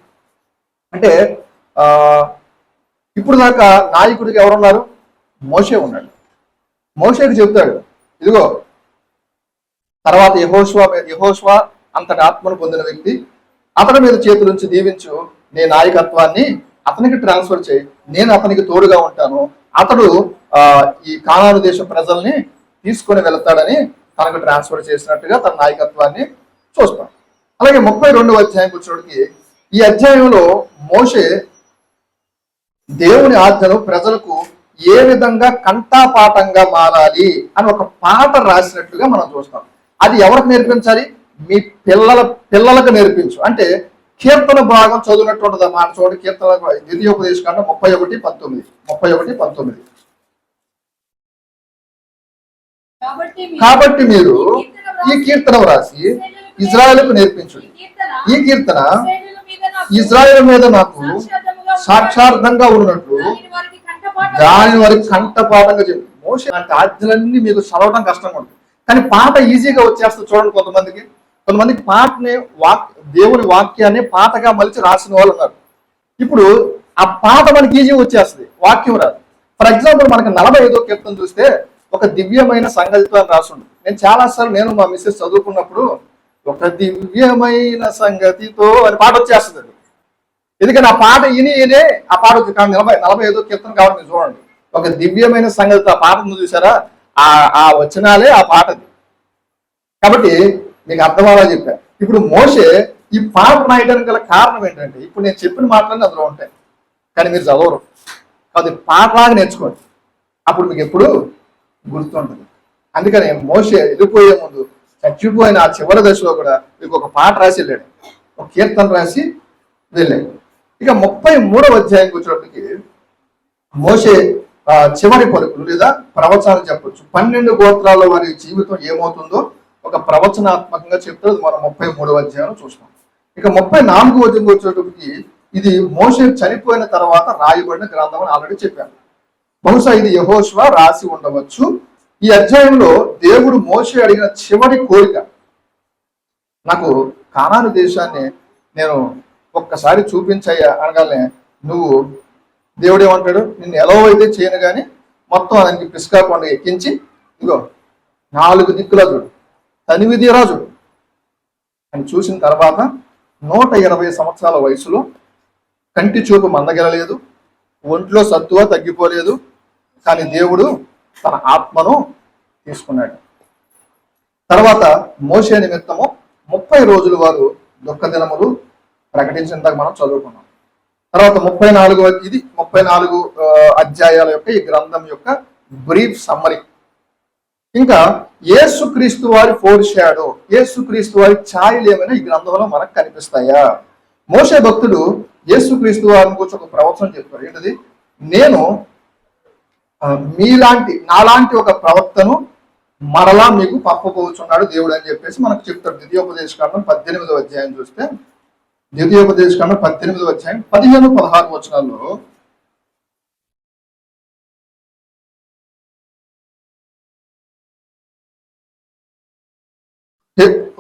అంటే ఇప్పుడు దాకా నాయకుడికి ఎవరున్నారు? మోషే ఉన్నాడు. మోషేకి చెప్తాడు, ఇదిగో తర్వాత యెహోషువ అంతటి ఆత్మను పొందిన వ్యక్తి, అతని మీద చేతులుంచి దీవించు, నీ నాయకత్వాన్ని అతనికి ట్రాన్స్ఫర్ చేయి, నేను అతనికి తోడుగా ఉంటాను, అతడు ఈ కానాను దేశ ప్రజల్ని తీసుకొని వెళ్తాడని తనకు ట్రాన్స్ఫర్ చేసినట్టుగా తన నాయకత్వాన్ని చూస్తాం. అలాగే 32వ అధ్యాయంకి వచ్చినప్పటికి ఈ అధ్యాయంలో మోషే దేవుని ఆజ్ఞను ప్రజలకు ఏ విధంగా కంఠాపాఠంగా మారాలి అని ఒక పాట రాసినట్లుగా మనం చూస్తాం. అది ఎవరికి నేర్పించాలి? మీ పిల్లలకు నేర్పించు అంటే కీర్తన భాగం చదివినట్టు మాట చూడండి. కీర్తన ద్వితీయోపదేశకాండం 31:19 కాబట్టి మీరు ఈ కీర్తన వ్రాసి ఇజ్రాయేలుకు నేర్పించు. ఈ కీర్తన ఇజ్రాయేల్ మీద నాకు సాక్షార్థంగా ఉన్నట్లు దాని వారికి కంఠపాఠంగా చెప్పి. మోషే అంటే ఆజ్ఞలన్నీ మీకు చదవడం కష్టంగా ఉంటుంది, కానీ పాట ఈజీగా వచ్చేస్తుంది. చూడండి, కొంతమందికి పాటని దేవుని వాక్యాన్ని పాటగా మలిచి రాసిన వాళ్ళు ఉన్నారు. ఇప్పుడు ఆ పాట మనకి ఈజీగా వచ్చేస్తుంది, వాక్యం రాదు. ఫర్ ఎగ్జాంపుల్ మనకి 45వ కీర్తన చూస్తే ఒక దివ్యమైన సంగతితో అని రాసుండు. నేను మా మిస్సెస్ చదువుకున్నప్పుడు ఒక దివ్యమైన సంగతితో అని పాట వచ్చేస్తుంది. ఎందుకని ఆ పాట ఈయనే ఆ పాట వచ్చి 45వ కీర్తన కావాలి మీరు చూడండి. ఒక దివ్యమైన సంగతితో ఆ పాట చూసారా, ఆ వచనాలే ఆ పాటది. కాబట్టి మీకు అర్థమవలా చెప్పాను. ఇప్పుడు మోషే ఈ పాట రాయడానికి గల కారణం ఏంటంటే, ఇప్పుడు నేను చెప్పిన మాటలన్నీ అందులో ఉంటాయి, కానీ మీరు చదవరు. అది పాటలాగా నేర్చుకోండి, అప్పుడు మీకు ఎప్పుడు గుర్తుంటుంది. అందుకని మోషే వెళ్ళిపోయే ముందు చచ్చిపోయిన ఆ చివరి దశలో కూడా మీకు ఒక పాట రాసి వెళ్ళాడు, ఒక కీర్తన రాసి వెళ్ళాడు. ఇక 33వ అధ్యాయంకి వచ్చినప్పటికి మోషే చివరి పలుకులు లేదా ప్రవచనాలు చెప్పొచ్చు. 12 గోత్రాల వారి జీవితం ఏమవుతుందో ఒక ప్రవచనాత్మకంగా చెప్తే మనం 33వ అధ్యాయంలో చూస్తాం. ఇక 34వ అధ్యాయం వచ్చేటప్పటికి ఇది మోషే చనిపోయిన తర్వాత రాయబడిన గ్రంథం అని ఆల్రెడీ చెప్పాను. బహుశా ఇది యెహోషువ రాసి ఉండవచ్చు. ఈ అధ్యాయంలో దేవుడు మోషే అడిగిన చివరి కోరిక, నాకు కానాను దేశాన్ని నేను ఒక్కసారి చూపించయ్యా అనగానే నువ్వు దేవుడు ఏమంటాడు, నిన్ను ఎలా అయితే చేయను కానీ మొత్తం ఆయనకి పిస్కా కొండ ఎక్కించి ఇగో 4 దిక్కులా చూడు, తనివిదీరా చూడు అని చూసిన తర్వాత 120 సంవత్సరాల వయసులో కంటి చూపు మందగెలలేదు, ఒంట్లో సత్తువ తగ్గిపోలేదు, కానీ దేవుడు తన ఆత్మను తీసుకున్నాడు. తర్వాత మోషే నిమిత్తము 30 రోజులు వారు దుఃఖ దినములు ప్రకటించినందుకు మనం చదువుకున్నాం. తర్వాత 34 అధ్యాయాల యొక్క ఈ గ్రంథం యొక్క బ్రీఫ్ సమ్మరీ. ఇంకా యేసుక్రీస్తు వారి ఫోర్షాడో, యేసుక్రీస్తు వారి ఛాయలు ఏమైనా ఈ గ్రంథంలో మనకు కనిపిస్తాయా? మోషే భక్తుడు యేసుక్రీస్తు వారిని గురించి ఒక ప్రవచనం చెప్పారు. ఏంటది? నేను నాలాంటి ఒక ప్రవక్తను మరలా మీకు పంపబోచున్నాడు దేవుడు అని చెప్పేసి మనకు చెప్తాడు. ద్వితీయోపదేశకాండం 18వ అధ్యాయం చూస్తే, ద్వితీయోపదేశకాండం 18వ అధ్యాయం 15-16 వచనాల్లో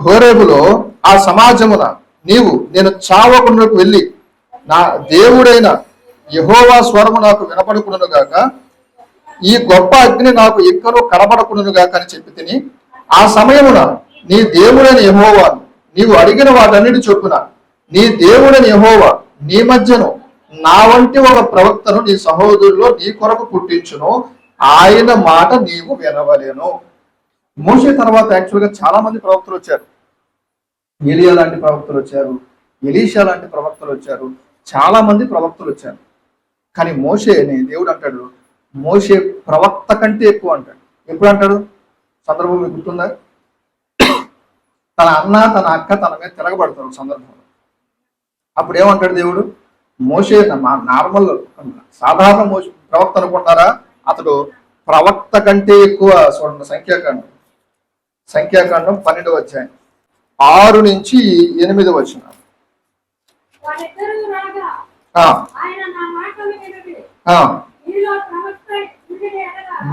హోరేబులో ఆ సమాజమున నేను చావకుండాకు వెళ్ళి నా దేవుడైన యెహోవా స్వరము నాకు వినపడకును గాక, ఈ గొప్ప అగ్ని నాకు ఎక్కడో కనబడకును గాక అని చెప్పి తిని, ఆ సమయమున నీ దేవుడైన యెహోవా నీవు అడిగిన వాటన్నిటి చొప్పున నీ దేవుడైన యెహోవా నీ మధ్యను నా వంటి ఒక ప్రవక్తను నీ సహోదరులో నీ కొరకు పుట్టించును, ఆయన మాట నీవు వినవలేను. మోషే తర్వాత యాక్చువల్గా చాలా మంది ప్రవక్తలు వచ్చారు. ఏలియా లాంటి ప్రవక్తలు వచ్చారు, ఎలీషా లాంటి ప్రవక్తలు వచ్చారు, చాలా మంది ప్రవక్తలు వచ్చారు. కానీ మోషేని దేవుడు అంటాడు, మోషే ప్రవక్త కంటే ఎక్కువ అంటాడు. ఎప్పుడు అంటాడు? సందర్భం మీకు గుర్తుందా? తన అన్న తన అక్క తన మీద తిరగబడతారు సందర్భంలో. అప్పుడు ఏమంటాడు దేవుడు? మోషే నార్మల్ సాధారణ ప్రవక్త అనుకుంటారా? అతడు ప్రవక్త కంటే ఎక్కువ. చూడండి, సంఖ్యాకాండం 12వ అధ్యాయం 6-8 వచనాలు.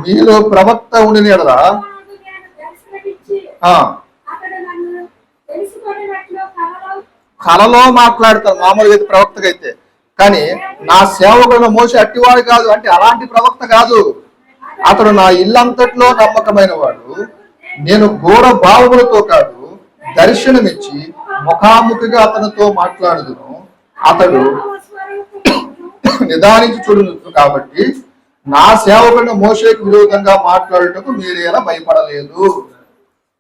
మీలో ప్రవక్త ఉండిన ఎడల కలలో మాట్లాడతారు మామూలుగా అయితే ప్రవక్తగా అయితే, కానీ నా సేవకుడు మోషే అట్టివాడు కాదు. అంటే అలాంటి ప్రవక్త కాదు, అతడు నా ఇల్లంతట్లో నమ్మకమైన వాడు. నేను ఘోర భావములతో కాదు, దర్శనమిచ్చి ముఖాముఖిగా అతనితో మాట్లాడుదును. అతడు నిదానించి చూడును కాబట్టి నా సేవకుడిని మోషేకు విరోధంగా మాట్లాడటకు మీరేలా భయపడలేదు.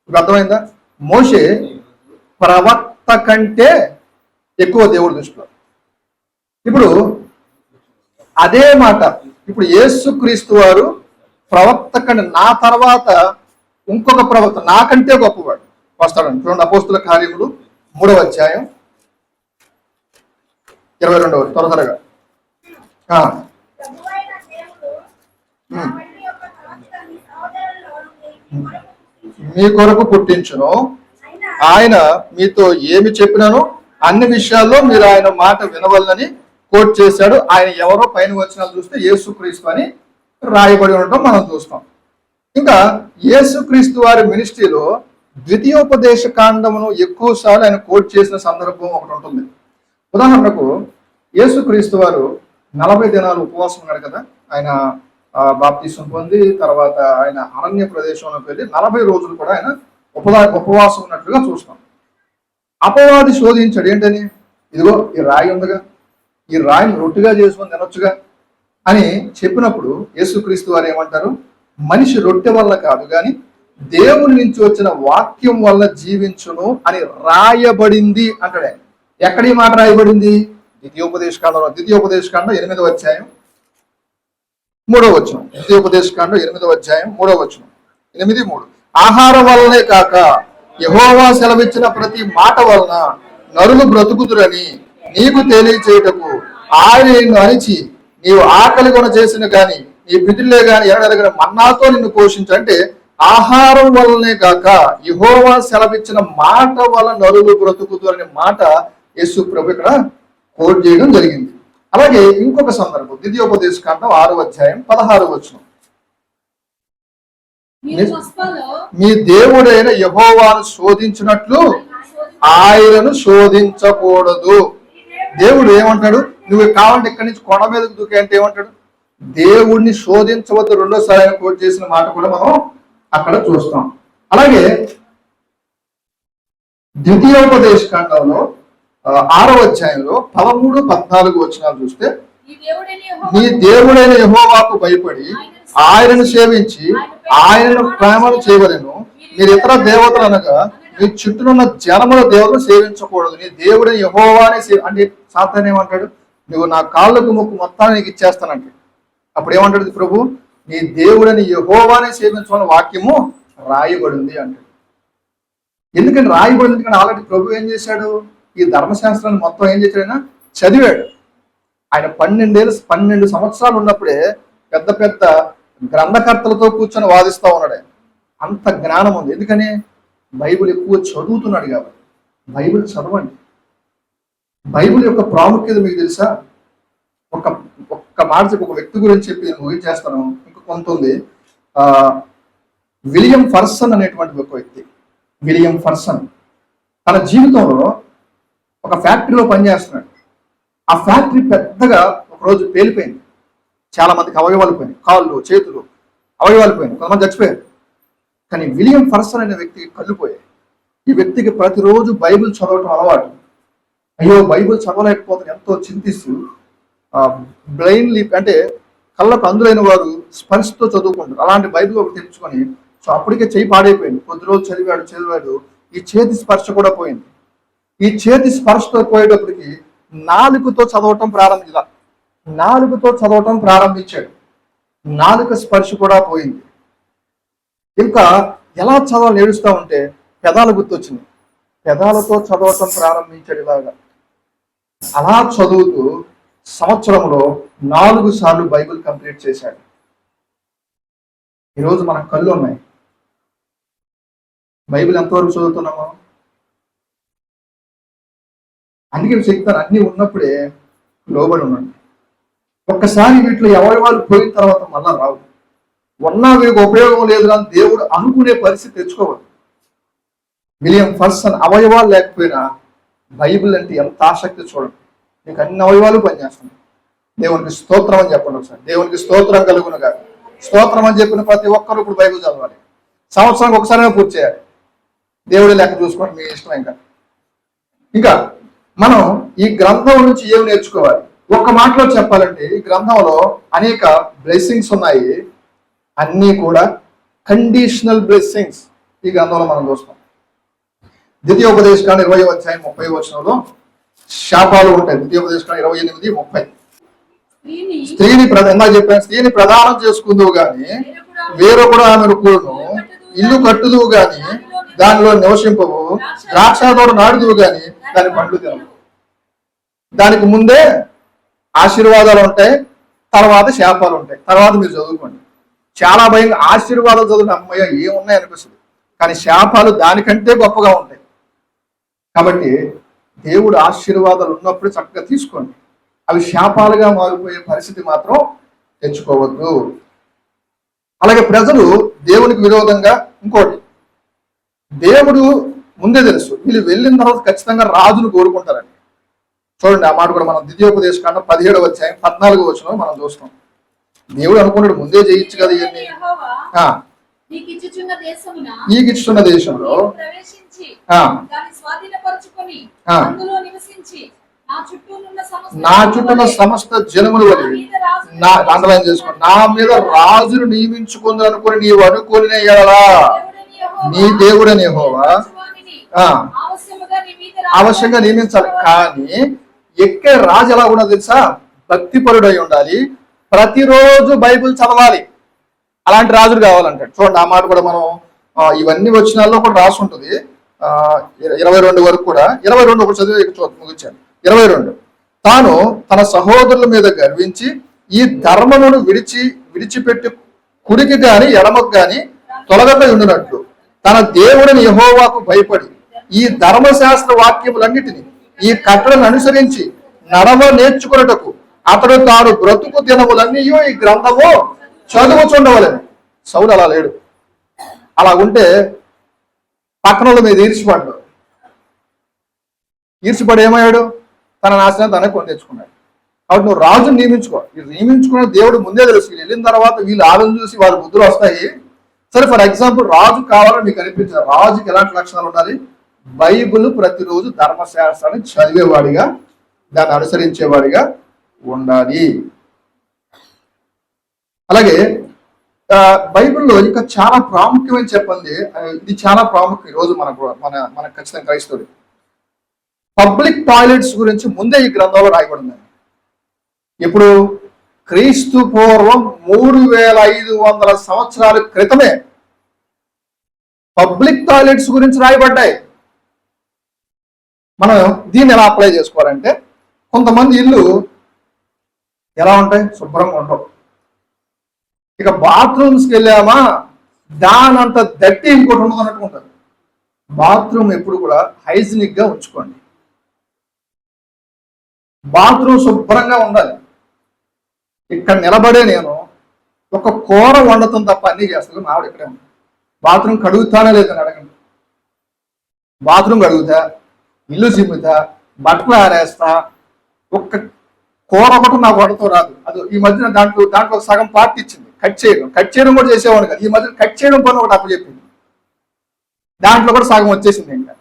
ఇప్పుడు అర్థమైందా? మోషే ప్రవక్త కంటే ఎక్కువ దేవుడి దృష్టిలో. ఇప్పుడు అదే మాట ఇప్పుడు యేసుక్రీస్తు వారు ప్రవక్త కంటే, నా తర్వాత ఇంకొక ప్రవక్త నాకంటే గొప్పవాడు వస్తాడండి. చూడండి, అపోస్తుల కార్యములు 3వ అధ్యాయం 22వ త్వరగా. మీ కొరకు పుట్టించును, ఆయన మీతో ఏమి చెప్పినాను అన్ని విషయాల్లో మీరు ఆయన మాట వినవల్లని కోట్ చేశాడు. ఆయన ఎవరో పైన వచనాలు చూస్తే యేసుక్రీస్తు అని రాయబడి ఉండటం మనం చూస్తాం. ఇంకా యేసుక్రీస్తు వారి మినిస్ట్రీలో ద్వితీయోపదేశ కాండమును ఎక్కువ సార్లు ఆయన కోట్ చేసిన సందర్భం ఒకటి ఉంటుంది. ఉదాహరణకు యేసుక్రీస్తు వారు 40 దినాలు ఉపవాసం ఉన్నాడు కదా. ఆయన బాప్తిసం పొంది తర్వాత ఆయన అరణ్య ప్రదేశంలోకి వెళ్ళి 40 రోజులు కూడా ఆయన ఉపవాసం ఉన్నట్లుగా చూస్తాం. అపవాది శోధించాడు. ఏంటని? ఇదిగో ఈ రాయి ఉందిగా, ఈ రాయిని రొట్టిగా చేసుకొని తినొచ్చుగా అని చెప్పినప్పుడు యేసుక్రీస్తు వారు ఏమంటారు? మనిషి రొట్టె వల్ల కాదు కానీ దేవుని నుంచి వచ్చిన వాక్యం వల్ల జీవించును అని రాయబడింది అంటాడే. ఎక్కడ ఈ మాట రాయబడింది? ద్వితీయోపదేశకాండంలో. ద్వితీయోపదేశకాండం 8వ అధ్యాయం 3వ వచనం. ద్వితీయోపదేశకాండం 8వ అధ్యాయం 3వ వచనం. 8:3. ఆహారం వల్లనే కాక యెహోవా సెలవిచ్చిన ప్రతి మాట వలన నరులు బ్రతుకుదురని నీకు తెలియచేయటకు ఆయన నిన్ను అణిచి నీవు ఆకలి కొన చేసిన గాని నీ పితరులే గాని ఎనడగిన మన్నాతో నిన్ను పోషించంటే ఆహారం వల్లనే కాక యెహోవా సెలవిచ్చిన మాట వల్ల నరులు బ్రతుకుదురనే మాట యేసు ప్రభు ఇక్కడ కోట్ చేయడం జరిగింది. అలాగే ఇంకొక సందర్భం ద్వితీయోపదేశకాండం 6వ అధ్యాయం 16వ వచనం. మీ దేవుడైన యెహోవాను శోధించినట్లు ఆయనను శోధించకూడదు. దేవుడు ఏమంటాడు? నువ్వు కావాలంటే ఇక్కడి నుంచి కొండ మీదకు దూకే అంటే ఏమంటాడు? దేవుడిని శోధించవద్దు. రెండోసారి ఆయన కోట్ చేసిన మాట కూడా మనం అక్కడ చూస్తాం. అలాగే ద్వితీయోపదేశకాండంలో 6వ అధ్యాయంలో 13, 14 వచనాలు చూస్తే మీ దేవుడైన యెహోవాకు భయపడి ఆయనను సేవించి ఆయనను ప్రేమను చేయవలెను. మీరు ఇతర దేవతలు అనగా మీ చుట్టూనున్న జనముల దేవులను సేవించకూడదు. నీ దేవుడైన యెహోవానే అంటే సాతాను ఏమంటాడు? నువ్వు నా కాళ్ళకు ముక్కు మొత్తాన్ని నీకు ఇచ్చేస్తానంటే అప్పుడు ఏమంటాడు ప్రభు? నీ దేవుడని యెహోవానే సేవించమని వాక్యము రాయబడింది అంటాడు. ఎందుకంటే రాయబడింది? ఎందుకంటే ఆల్రెడీ ప్రభు ఏం చేశాడు? ఈ ధర్మశాస్త్రాన్ని మొత్తం ఏం చేశాడైనా చదివాడు. ఆయన 12 సంవత్సరాలు ఉన్నప్పుడే పెద్ద పెద్ద గ్రంథకర్తలతో కూర్చొని వాదిస్తూ ఉన్నాడు. అంత జ్ఞానం ఉంది. ఎందుకని? బైబిల్ ఎక్కువ చదువుతున్నాడు కాబట్టి. బైబిల్ చదవండి. బైబిల్ యొక్క ప్రాముఖ్యత మీకు తెలుసా? ఒక్క మాట చెప్పి ఒక వ్యక్తి గురించి చెప్పి నేను ముగించేస్తాను. ఇంకా కొంత ఉంది. విలియం ఫర్సన్ అనేటువంటి ఒక వ్యక్తి. విలియం ఫర్సన్ తన జీవితంలో ఒక ఫ్యాక్టరీలో పనిచేస్తున్నాడు. ఆ ఫ్యాక్టరీ పెద్దగా ఒకరోజు పేలిపోయింది. చాలా మందికి అవయవాలు పోయినాయి, కాళ్ళు చేతులు అవయవాలు పోయినాయి, కొంతమంది చచ్చిపోయారు. కానీ విలియం ఫర్సన్ అనే వ్యక్తికి కళ్ళు పోయాయి. ఈ వ్యక్తికి ప్రతిరోజు బైబిల్ చదవటం అలవాటు. అయ్యో బైబిల్ చదవలేకపోతే ఎంతో చింతిస్తూ బ్లైండ్లీ అంటే కళ్ళకు అందులైన వారు స్పర్శతో చదువుకుంటారు. అలాంటి బైబిల్ ఒకటి తెచ్చుకొని సో అప్పటికే చేయి పాడైపోయింది. కొద్ది రోజు చదివాడు. ఈ చేతి స్పర్శ కూడా పోయింది. ఈ చేతి స్పర్శతో పోయేటప్పటికి నాలుకతో చదవటం ప్రారంభించాడు. నాలుక స్పర్శ కూడా పోయింది. ఇంకా ఎలా చదవాలని ఏడుస్తూ ఉంటే పెదాలు గుర్తొచ్చింది. పెదాలతో చదవటం ప్రారంభించాడు. ఇలాగా అలా చదువుతూ సంవత్సరంలో 4 సార్లు బైబిల్ కంప్లీట్ చేశాడు. ఈరోజు మన కళ్ళు ఉన్నాయి. బైబిల్ ఎంతవరకు చదువుతున్నామో? అందుకే చెప్తాను, అన్ని ఉన్నప్పుడే లోబడి ఉండండి. ఒక్కసారి వీటిలో అవయవాలు పోయిన తర్వాత మళ్ళా రావు. ఉన్నా మీకు ఉపయోగం లేదు అని దేవుడు అనుకునే పరిస్థితి తెచ్చుకోవద్దు. విలియం ఫర్సన్ అవయవాలు లేకపోయినా బైబిల్ అంటే ఎంత ఆసక్తి చూడండి. మీకు అన్ని అవయవాలు పనిచేస్తుంది. దేవునికి స్తోత్రం అని చెప్పండి ఒకసారి. దేవునికి స్తోత్రం కలుగును కాదు. స్తోత్రం అని చెప్పిన ప్రతి ఒక్కరు ఇప్పుడు బైబిల్ చదవాలి. సంవత్సరానికి ఒకసారి పూర్తి చేయాలి. దేవుడి లెక్క చూసుకోండి, మీ ఇష్టం. ఇంకా మనం ఈ గ్రంథం నుంచి ఏమి నేర్చుకోవాలి? ఒక్క మాటలో చెప్పాలంటే ఈ గ్రంథంలో అనేక బ్లెస్సింగ్స్ ఉన్నాయి. అన్నీ కూడా కండిషనల్ బ్లెస్సింగ్స్ ఈ గ్రంథంలో మనం చూస్తాం. ద్వితీయోపదేశకాండం 20వ అధ్యాయం 30వ వచనంలో శాపాలు ఉంటాయి. ద్వితీయోపదేశకాండం 28:30. స్త్రీని చెప్పాను, స్త్రీని ప్రదానం చేసుకుందువు గాని వేరొకడు ఆమెను కూడును, ఇల్లు కట్టుదువు గాని దానిలో నివసింపవు, ద్రాక్షతోట నాటుదువు గాని దాని పండ్లు తినవు. దానికి ముందే ఆశీర్వాదాలు ఉంటాయి, తర్వాత శాపాలు ఉంటాయి. తర్వాత మీరు చదువుకోండి. చాలా భయంగా ఆశీర్వాదాలు చదువుకుని అమ్మయ్య ఏమున్నాయి అనిపిస్తుంది, కానీ శాపాలు దానికంటే గొప్పగా ఉంటాయి. కాబట్టి దేవుడు ఆశీర్వాదాలు ఉన్నప్పుడు చక్కగా తీసుకోండి. అవి శాపాలుగా మారిపోయే పరిస్థితి మాత్రం తెచ్చుకోవద్దు. అలాగే ప్రజలు దేవునికి విరోధంగా ఇంకోటి, దేవుడు ముందే తెలుసు వీళ్ళు వెళ్ళిన తర్వాత ఖచ్చితంగా రాజును కోరుకుంటారండి. చూడండి, ఆ మాట కూడా మనం ద్వితీయోపదేశకాండం 17వ అధ్యాయం 14వ వచనం మనం చూస్తాం. దేవుడు అనుకున్నాడు ముందే చేయొచ్చు కదా ఇవన్నీ. నీకిచ్చుచున్న దేశంలో నా చుట్టూ సమస్త జనములు వలె నా అండర్లైన్ చేసుకోండి, నా మీద రాజును నియమించుకుంది అనుకుని నీవు అనుకుని ఎడలా నీ దేవుడని యెహోవా అవశ్యంగా నియమించాలి. కానీ ఎక్కే రాజు ఎలా కూడా తెలుసా? భక్తిపరుడై ఉండాలి, ప్రతిరోజు బైబిల్ చదవాలి. అలాంటి రాజులు కావాలంటాడు. చూడండి, ఆ మాట కూడా మనం ఇవన్నీ వచనాల్లో కూడా రాసి ఉంటుంది. 22 వరకు కూడా 22 ఒక చదివి ముగించాను. 22 తాను తన సహోదరుల మీద గర్వించి ఈ ధర్మమును విడిచిపెట్టి కుడికి గాని ఎడమకు గాని తొలగక ఉండినట్లు తన దేవుడిని యెహోవాకు భయపడి ఈ ధర్మశాస్త్ర వాక్యములన్నిటిని ఈ కట్టడను అనుసరించి నడవ నేర్చుకున్నటకు అతడు తాను బ్రతుకు దినములన్నీ ఈ గ్రంథము చదువుచుండవలని. సౌలు అలా లేడు. అలా ఉంటే పట్టణంలో మీద ఈర్చిపడి ఏమయ్యాడు? తన నాశనం తనే కొని తెచ్చుకున్నాడు. కాబట్టి నువ్వు రాజును నియమించుకో. నియమించుకున్న దేవుడు ముందే తెలుసు. వీళ్ళు వెళ్ళిన తర్వాత వీళ్ళు ఆలోచన చూసి వాళ్ళ బుద్ధులు వస్తాయి. సరే, ఫర్ ఎగ్జాంపుల్ రాజు కావాలని మీకు అనిపించారు. రాజుకి ఎలాంటి లక్షణాలు ఉండాలి? బైబిల్ ప్రతిరోజు ధర్మశాస్త్రాన్ని చదివేవాడిగా, దాన్ని అనుసరించేవాడిగా ఉండాలి. అలాగే బైబిల్లో ఇంకా చాలా ప్రాముఖ్యమైన చెప్పండి, ఇది చాలా ప్రాముఖ్యం ఈరోజు మన ఖచ్చితంగా క్రైస్తవుడు. పబ్లిక్ టాయిలెట్స్ గురించి ముందే ఈ గ్రంథంలో రాయబడింది. ఇప్పుడు క్రీస్తు పూర్వం 3500 సంవత్సరాల క్రితమే పబ్లిక్ టాయిలెట్స్ గురించి రాయబడ్డాయి. మనం దీన్ని ఎలా అప్లై చేసుకోవాలంటే, కొంతమంది ఇల్లు ఎలా ఉంటాయి? శుభ్రంగా ఉండవు. ఇక బాత్రూమ్స్కి వెళ్ళామా దానంత దట్టి ఇంకోటి ఉండదు అన్నట్టు ఉంటుంది. బాత్రూమ్ ఎప్పుడు కూడా హైజీనిక్ గా ఉంచుకోండి. బాత్రూమ్ శుభ్రంగా ఉండాలి. ఇక్కడ నిలబడే నేను ఒక కూర వండటం తప్ప అన్నీ చేస్తాను. ఆవిడ ఇక్కడే ఉంది. బాత్రూమ్ కడుగుతానే లేదని అడగండి. బాత్రూమ్ కడుగుతా, ఇల్లు చిమ్ముతా, బట్టలు ఆరేస్తా, ఒక్క కూర ఒకటి నాకు వండతో రాదు. అది ఈ మధ్యన దాంట్లో సగం పార్ట్ ఇచ్చింది. కట్ చేయడం కూడా చేసేవాడు కదా. ఈ మధ్య కట్ చేయడం పని ఒకటి అప్పచెప్పింది. దాంట్లో కూడా సగం వచ్చేసింది ఇంకా.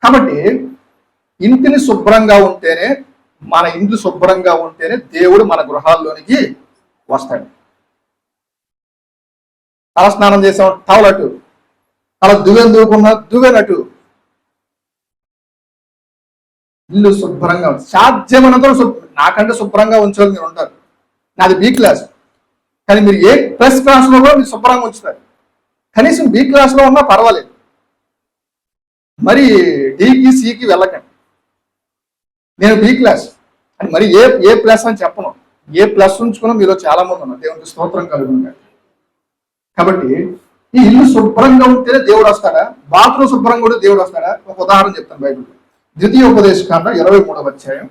కాబట్టి ఇంటిని శుభ్రంగా ఉంటేనే, మన ఇంటి శుభ్రంగా ఉంటేనే దేవుడు మన గృహాల్లోనికి వస్తాడు. తల స్నానం చేసాం టవలటు, తల దువ్వెన దూకున్నా దువ్వెనటు. ఇల్లు శుభ్రంగా సాధ్యమైనంత నాకంటే శుభ్రంగా ఉంచాలి మీరు ఉంటారు. నాది బి క్లాస్, కానీ మీరు ఏ ప్లస్ క్లాస్లో కూడా మీరు శుభ్రంగా ఉంచుతారు. కనీసం బి క్లాస్లో ఉన్నా పర్వాలేదు, మరి డికి సికి వెళ్ళకండి. నేను బి క్లాస్ అని మరి ఏ ప్లస్ అని చెప్పను. ఏ ప్లస్ ఉంచుకున్నా మీరు చాలా మంది ఉన్నారు. దేవునికి స్తోత్రం కలుగుతుంది. కాబట్టి ఈ ఇల్లు శుభ్రంగా ఉంటేనే దేవుడు వస్తాడా? బాత్రూమ్ శుభ్రంగా కూడా దేవుడు వస్తాడా? ఒక ఉదాహరణ చెప్తాను. బైబిల్ ద్వితీయోపదేశకాండం 23వ అధ్యాయం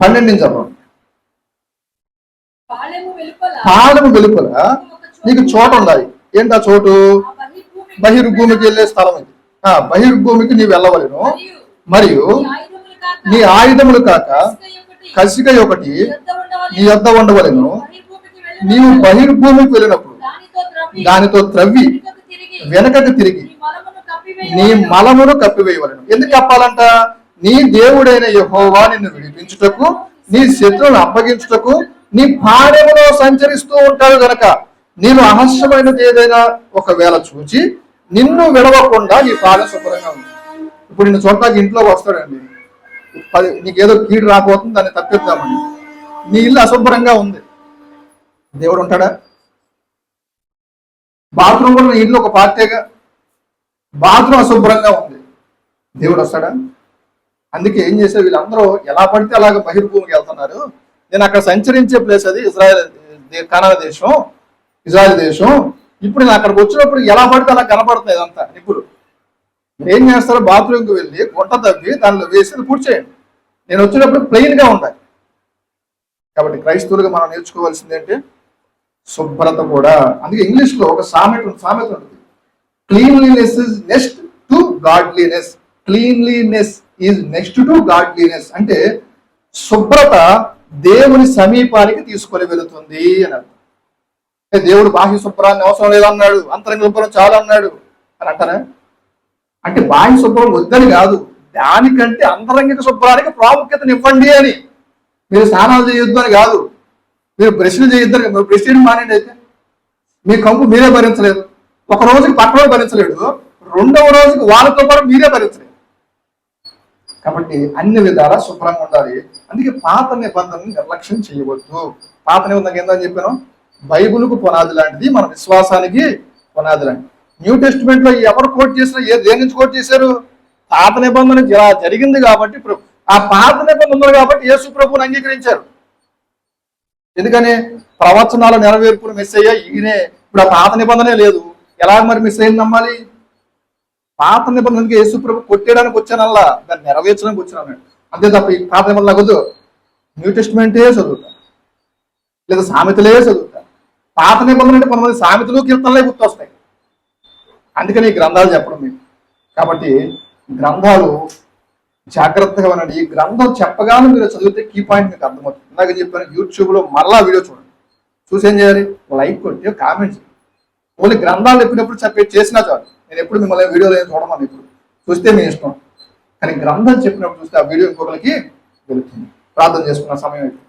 12 చదవండి. పాలెము వెలుపల నీకు చోటు ఉండాలి. ఏంటి ఆ చోటు? బహిర్భూమికి వెళ్ళే స్థలం ఇది. బహిర్భూమికి నీవు వెళ్ళవలను, మరియు నీ ఆయుధములు కాక కసిక ఒకటి నీ యొద్ద ఉండవలను. నీవు బహిర్భూమికి వెళ్ళినప్పుడు దానితో త్రవ్వి వెనకకు తిరిగి నీ మలమును కప్పివేయవలను. ఎందుకు కప్పాలంట? నీ దేవుడైన యెహోవా నిన్ను విడిపించుటకు, నీ శత్రువులను అప్పగించుటకు నీ పాదెములో సంచరిస్తూ ఉంటాడు గనక నేను అహస్యమైనది ఏదైనా ఒకవేళ చూచి నిన్ను విడవకుండా నీ పాదం శుభ్రంగా ఉంది. ఇప్పుడు నిన్ను చూడటానికి ఇంట్లోకి వస్తాడండి, నీకేదో కీడు రాకపోతుంది, దాన్ని తప్పిద్దామని. నీ ఇల్లు అశుభ్రంగా ఉంది, దేవుడు ఉంటాడా? బాత్రూమ్ కూడా నీ ఇల్లు ఒక పార్టీగా, బాత్రూమ్ అశుభ్రంగా ఉంది, దేవుడు వస్తాడా? అందుకే ఏం చేశారు వీళ్ళందరూ, ఎలా పడితే అలాగ బహిర్భూమికి వెళ్తున్నారు. నేను అక్కడ సంచరించే ప్లేస్ అది ఇజ్రాయెల్, కనాన దేశం, ఇజ్రాయెల్ దేశం. ఇప్పుడు నేను అక్కడికి వచ్చినప్పుడు ఎలా పడితే అలా కనపడుతుంది ఇదంతా. ఇప్పుడు మీరు ఏం చేస్తారో, బాత్రూమ్కి వెళ్ళి గుంట తవ్వి దానిలో వేసి పూడ్చేయండి. నేను వచ్చినప్పుడు ప్లెయిన్గా ఉండాలి. కాబట్టి క్రైస్తవులుగా మనం నేర్చుకోవాల్సింది ఏంటి? శుభ్రత కూడా. అందుకే ఇంగ్లీష్లో ఒక సామెత ఉంటుంది, cleanliness is next to godliness. Cleanliness is next to godliness అంటే శుభ్రత దేవుని సమీపానికి తీసుకొని వెళుతుంది అని అర్థం. దేవుడు బాహ్య శుభ్రాన్ని అవసరం లేదన్నాడు, అంతరంగ శుభ్రం చాలా అన్నాడు అని అంటారా? అంటే బాహ్య శుభ్రం వద్దని కాదు, దానికంటే అంతరంగిక శుభ్రానికి ప్రాముఖ్యతనివ్వండి అని. మీరు స్నానాలు చేయొద్దు అని కాదు, మీరు బ్రష్లు చేయొద్దు అని. మీరు బ్రష్ చేయడం మానేయండి. అయితే మీ కంపు మీరే భరించలేదు, ఒక రోజుకి పక్కన భరించలేడు, రెండవ రోజుకి వాళ్ళతో పాటు మీరే భరించలేదు. కాబట్టి అన్ని విధాలా శుభ్రంగా ఉండాలి. అందుకే పాత నిబంధనని నిర్లక్ష్యం చేయవద్దు. పాత నిబంధన ఏందని చెప్పాను, బైబుల్కు పునాది లాంటిది, మన విశ్వాసానికి పునాది లాంటిది. న్యూ టెస్టిమెంట్ లో ఎవరు కోట్ చేసినా దేని నుంచి కోట్ చేశారు? పాత నిబంధన ఇలా జరిగింది కాబట్టి, ఆ పాత నిబంధన ఉంది కాబట్టి యేసు ప్రభువుని అంగీకరించారు. ఎందుకని? ప్రవచనాల నెరవేర్పులు మిస్ అయ్యా ఈయనే. ఇప్పుడు ఆ పాత నిబంధనే లేదు, ఎలా మరి మిస్ అయింది నమ్మాలి? పాత నిబంధనకి యేసు ప్రభు కొట్టేయడానికి వచ్చానల్లా, దాన్ని నెరవేర్చడానికి వచ్చాను. అంతే తప్ప ఈ పాత నిబంధన వద్దు. న్యూ టెస్టిమెంటే చదువుతా, లేదా సామెతలే చదువుతా. పాత నిబంధన అంటే కొంతమంది సామెతలు కీర్తనలే గుర్తొస్తాయి. అందుకని ఈ గ్రంథాలు చెప్పడం మీకు. కాబట్టి గ్రంథాలు జాగ్రత్తగా ఉండండి. ఈ గ్రంథం చెప్పగానే మీరు చదివితే కీ పాయింట్ మీకు అర్థమవుతుంది. ఇందాక చెప్పాను, యూట్యూబ్లో మరలా వీడియో చూడండి, చూసి ఏం చేయాలి? లైక్ కొట్టి కామెంట్ చేయండి. ఓన్లీ గ్రంథాలు చెప్పినప్పుడు చేసినా చాలు. నేను ఎప్పుడు మిమ్మల్ని వీడియోలో ఏం చూడమని, ఇప్పుడు చూస్తే మీ ఇష్టం, కానీ గ్రంథం చెప్పినప్పుడు చూస్తే ఆ వీడియో ఇంకొకరికి వెళుతుంది. ప్రార్థన చేసుకున్న సమయం అయితే